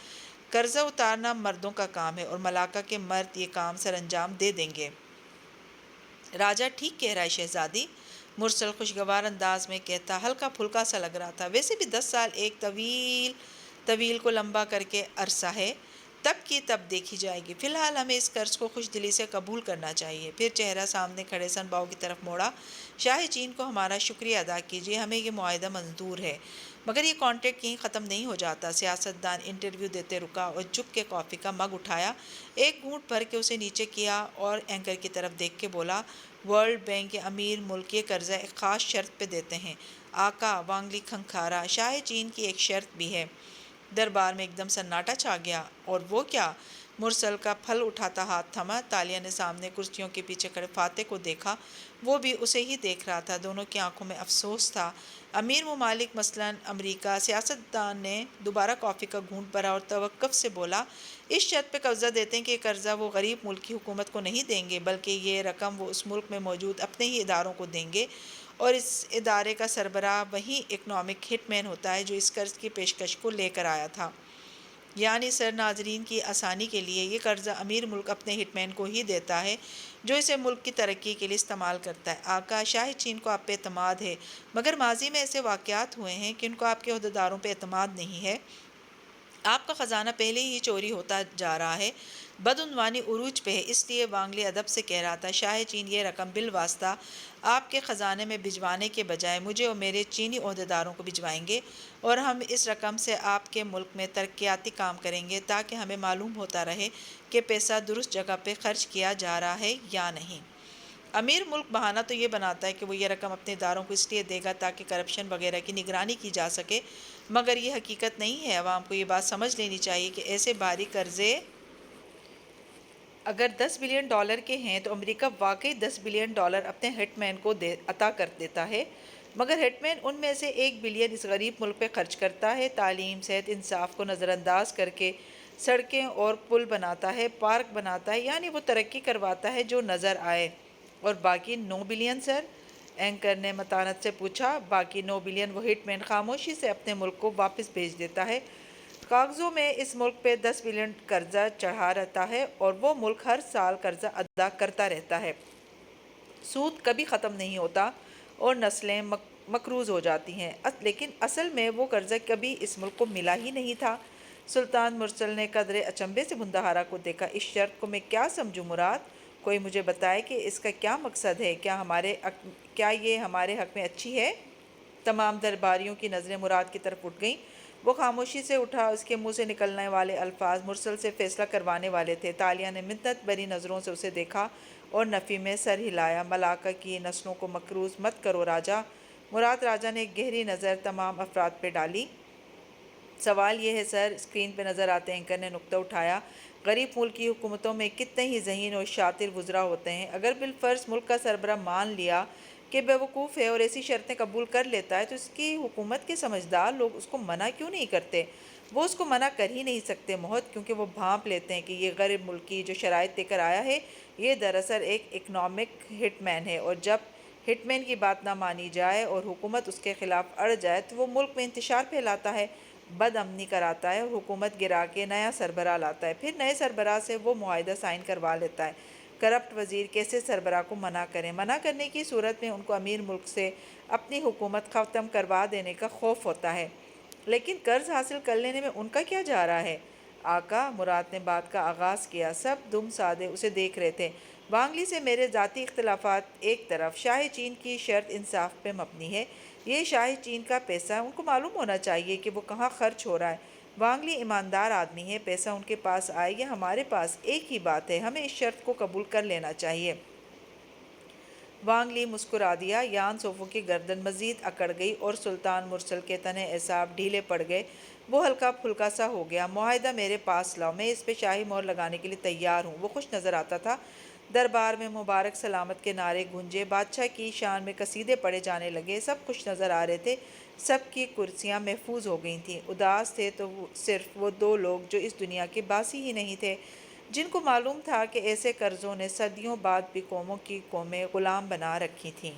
قرضہ اتارنا مردوں کا کام ہے اور ملاکہ کے مرد یہ کام سر انجام دے دیں گے۔ راجہ ٹھیک کہہ رہا ہے شہزادی، مرسل خوشگوار انداز میں کہتا، ہلکا پھلکا سا لگ رہا تھا۔ ویسے بھی 10 سال ایک طویل کو لمبا کر کے عرصہ ہے۔ تب کی تب دیکھی جائے گی، فی الحال ہمیں اس قرض کو خوش دلی سے قبول کرنا چاہیے۔ پھر چہرہ سامنے کھڑے سن باؤ کی طرف موڑا۔ شاہ چین کو ہمارا شکریہ ادا کیجیے، ہمیں یہ معاہدہ منظور ہے، مگر یہ کانٹریکٹ یہیں ختم نہیں ہو جاتا۔ سیاستدان انٹرویو دیتے رکا اور جھک کے کافی کا مگ اٹھایا، ایک گھونٹ بھر کے اسے نیچے کیا اور اینکر کی طرف دیکھ کے بولا، ورلڈ بینک کے امیر ملک یہ قرضہ ایک خاص شرط پہ دیتے ہیں۔ آقا، وانگ لی کھنکھارا، شاہ چین کی ایک شرط بھی ہے۔ دربار میں ایک دم سناٹا چھا گیا۔ اور وہ کیا؟ مرسل کا پھل اٹھاتا ہاتھ تھما۔ تالیہ نے سامنے کرسیوں کے پیچھے کھڑے فاتح کو دیکھا، وہ بھی اسے ہی دیکھ رہا تھا۔ دونوں کی آنکھوں میں افسوس تھا۔ امیر ممالک مثلاً امریکہ، سیاستدان نے دوبارہ کافی کا گھونٹ بھرا اور توقف سے بولا، اس شرط پہ قبضہ دیتے ہیں کہ یہ قرضہ وہ غریب ملک کی حکومت کو نہیں دیں گے، بلکہ یہ رقم وہ اس ملک میں موجود اپنے ہی اداروں کو دیں گے، اور اس ادارے کا سربراہ وہی اکنامک ہٹ مین ہوتا ہے جو اس قرض کی پیشکش کو لے کر آیا تھا۔ یعنی سر، ناظرین کی آسانی کے لیے، یہ قرضہ امیر ملک اپنے ہٹ مین کو ہی دیتا ہے جو اسے ملک کی ترقی کے لیے استعمال کرتا ہے۔ آقا، شاہ چین کو آپ پہ اعتماد ہے، مگر ماضی میں ایسے واقعات ہوئے ہیں کہ ان کو آپ کے عہدیداروں پہ اعتماد نہیں ہے۔ آپ کا خزانہ پہلے ہی چوری ہوتا جا رہا ہے، بدعنوانی عروج پہ ہے، اس لیے وانگ لی ادب سے کہہ رہا تھا، شاہ چین یہ رقم بالواسطہ آپ کے خزانے میں بھجوانے کے بجائے مجھے اور میرے چینی عہدیداروں کو بھجوائیں گے، اور ہم اس رقم سے آپ کے ملک میں ترقیاتی کام کریں گے تاکہ ہمیں معلوم ہوتا رہے کہ پیسہ درست جگہ پہ خرچ کیا جا رہا ہے یا نہیں۔ امیر ملک بہانہ تو یہ بناتا ہے کہ وہ یہ رقم اپنے اداروں کو اس لیے دے گا تاکہ کرپشن وغیرہ کی نگرانی کی جا سکے، مگر یہ حقیقت نہیں ہے۔ عوام کو یہ بات سمجھ لینی چاہیے کہ ایسے بھاری قرضے اگر $10 بلین کے ہیں تو امریکہ واقعی $10 بلین اپنے ہٹ مین کو عطا کر دیتا ہے، مگر ہٹ مین ان میں سے $1 بلین اس غریب ملک پہ خرچ کرتا ہے، تعلیم، صحت، انصاف کو نظر انداز کر کے سڑکیں اور پل بناتا ہے، پارک بناتا ہے، یعنی وہ ترقی کرواتا ہے جو نظر آئے۔ اور باقی 9 بلین سر؟ اینکر نے متانت سے پوچھا۔ باقی 9 بلین وہ ہٹ مین خاموشی سے اپنے ملک کو واپس بھیج دیتا ہے، کاغذوں میں اس ملک پہ 10 بلین قرضہ چڑھا رہتا ہے، اور وہ ملک ہر سال قرضہ ادا کرتا رہتا ہے۔ سود کبھی ختم نہیں ہوتا اور نسلیں مقروض ہو جاتی ہیں، لیکن اصل میں وہ قرضہ کبھی اس ملک کو ملا ہی نہیں تھا۔ سلطان مرسل نے قدرے اچنبھے سے بندہارا کو دیکھا۔ اس شرط کو میں کیا سمجھوں مراد؟ کوئی مجھے بتائے کہ اس کا کیا مقصد ہے؟ کیا یہ ہمارے حق میں اچھی ہے؟ تمام درباریوں کی نظریں مراد کی طرف اٹھ گئیں۔ وہ خاموشی سے اٹھا، اس کے منہ سے نکلنے والے الفاظ مرسل سے فیصلہ کروانے والے تھے۔ تالیہ نے منت بھری نظروں سے اسے دیکھا اور نفی میں سر ہلایا۔ ملاقہ کی نسلوں کو مقروض مت کرو راجا۔ مراد راجا نے ایک گہری نظر تمام افراد پہ ڈالی۔ سوال یہ ہے سر، اسکرین پہ نظر آتے اینکر نے نکتہ اٹھایا، غریب ملک کی حکومتوں میں کتنے ہی ذہین اور شاطر وزراء ہوتے ہیں، اگر بالفرض ملک کا سربراہ مان لیا کہ بیوقوف ہے اور ایسی شرطیں قبول کر لیتا ہے تو اس کی حکومت کے سمجھدار لوگ اس کو منع کیوں نہیں کرتے؟ وہ اس کو منع کر ہی نہیں سکتے محت، کیونکہ وہ بھانپ لیتے ہیں کہ یہ غریب ملک کی جو شرائط دے کر آیا ہے یہ دراصل ایک اکنامک ہٹ مین ہے، اور جب ہٹ مین کی بات نہ مانی جائے اور حکومت اس کے خلاف اڑ جائے تو وہ ملک میں انتشار پھیلاتا ہے، بد امنی کراتا ہے اور حکومت گرا کے نیا سربراہ لاتا ہے، پھر نئے سربراہ سے وہ معاہدہ سائن کروا لیتا ہے۔ کرپٹ وزیر کیسے سربراہ کو منع کریں؟ منع کرنے کی صورت میں ان کو امیر ملک سے اپنی حکومت ختم کروا دینے کا خوف ہوتا ہے، لیکن قرض حاصل کر لینے میں ان کا کیا جا رہا ہے؟ آقا، مراد نے بات کا آغاز کیا۔ سب دم سادے اسے دیکھ رہے تھے۔ وانگ لی سے میرے ذاتی اختلافات ایک طرف، شاہ چین کی شرط انصاف پہ مبنی ہے، یہ شاہ چین کا پیسہ ان کو معلوم ہونا چاہیے کہ وہ کہاں خرچ ہو رہا ہے۔ وانگ لی ایماندار آدمی ہے، پیسہ ان کے پاس آئے یا ہمارے پاس ایک ہی بات ہے، ہمیں اس شرط کو قبول کر لینا چاہیے۔ وانگ لی مسکرا دیا۔ یان صوفوں کی گردن مزید اکڑ گئی اور سلطان مرسل کے تنہ اعصاب ڈھیلے پڑ گئے، وہ ہلکا پھلکا سا ہو گیا۔ معاہدہ میرے پاس لاؤ، میں اس پہ شاہی مہر لگانے کے لیے تیار ہوں۔ وہ خوش نظر آتا تھا۔ دربار میں مبارک سلامت کے نعرے گونجے، بادشاہ کی شان میں قصیدے پڑھے جانے لگے، سب خوش نظر آ رہے تھے، سب کی کرسیاں محفوظ ہو گئی تھیں۔ اداس تھے تو صرف وہ دو لوگ جو اس دنیا کے باسی ہی نہیں تھے، جن کو معلوم تھا کہ ایسے قرضوں نے صدیوں بعد بھی قوموں کی قومیں غلام بنا رکھی تھیں۔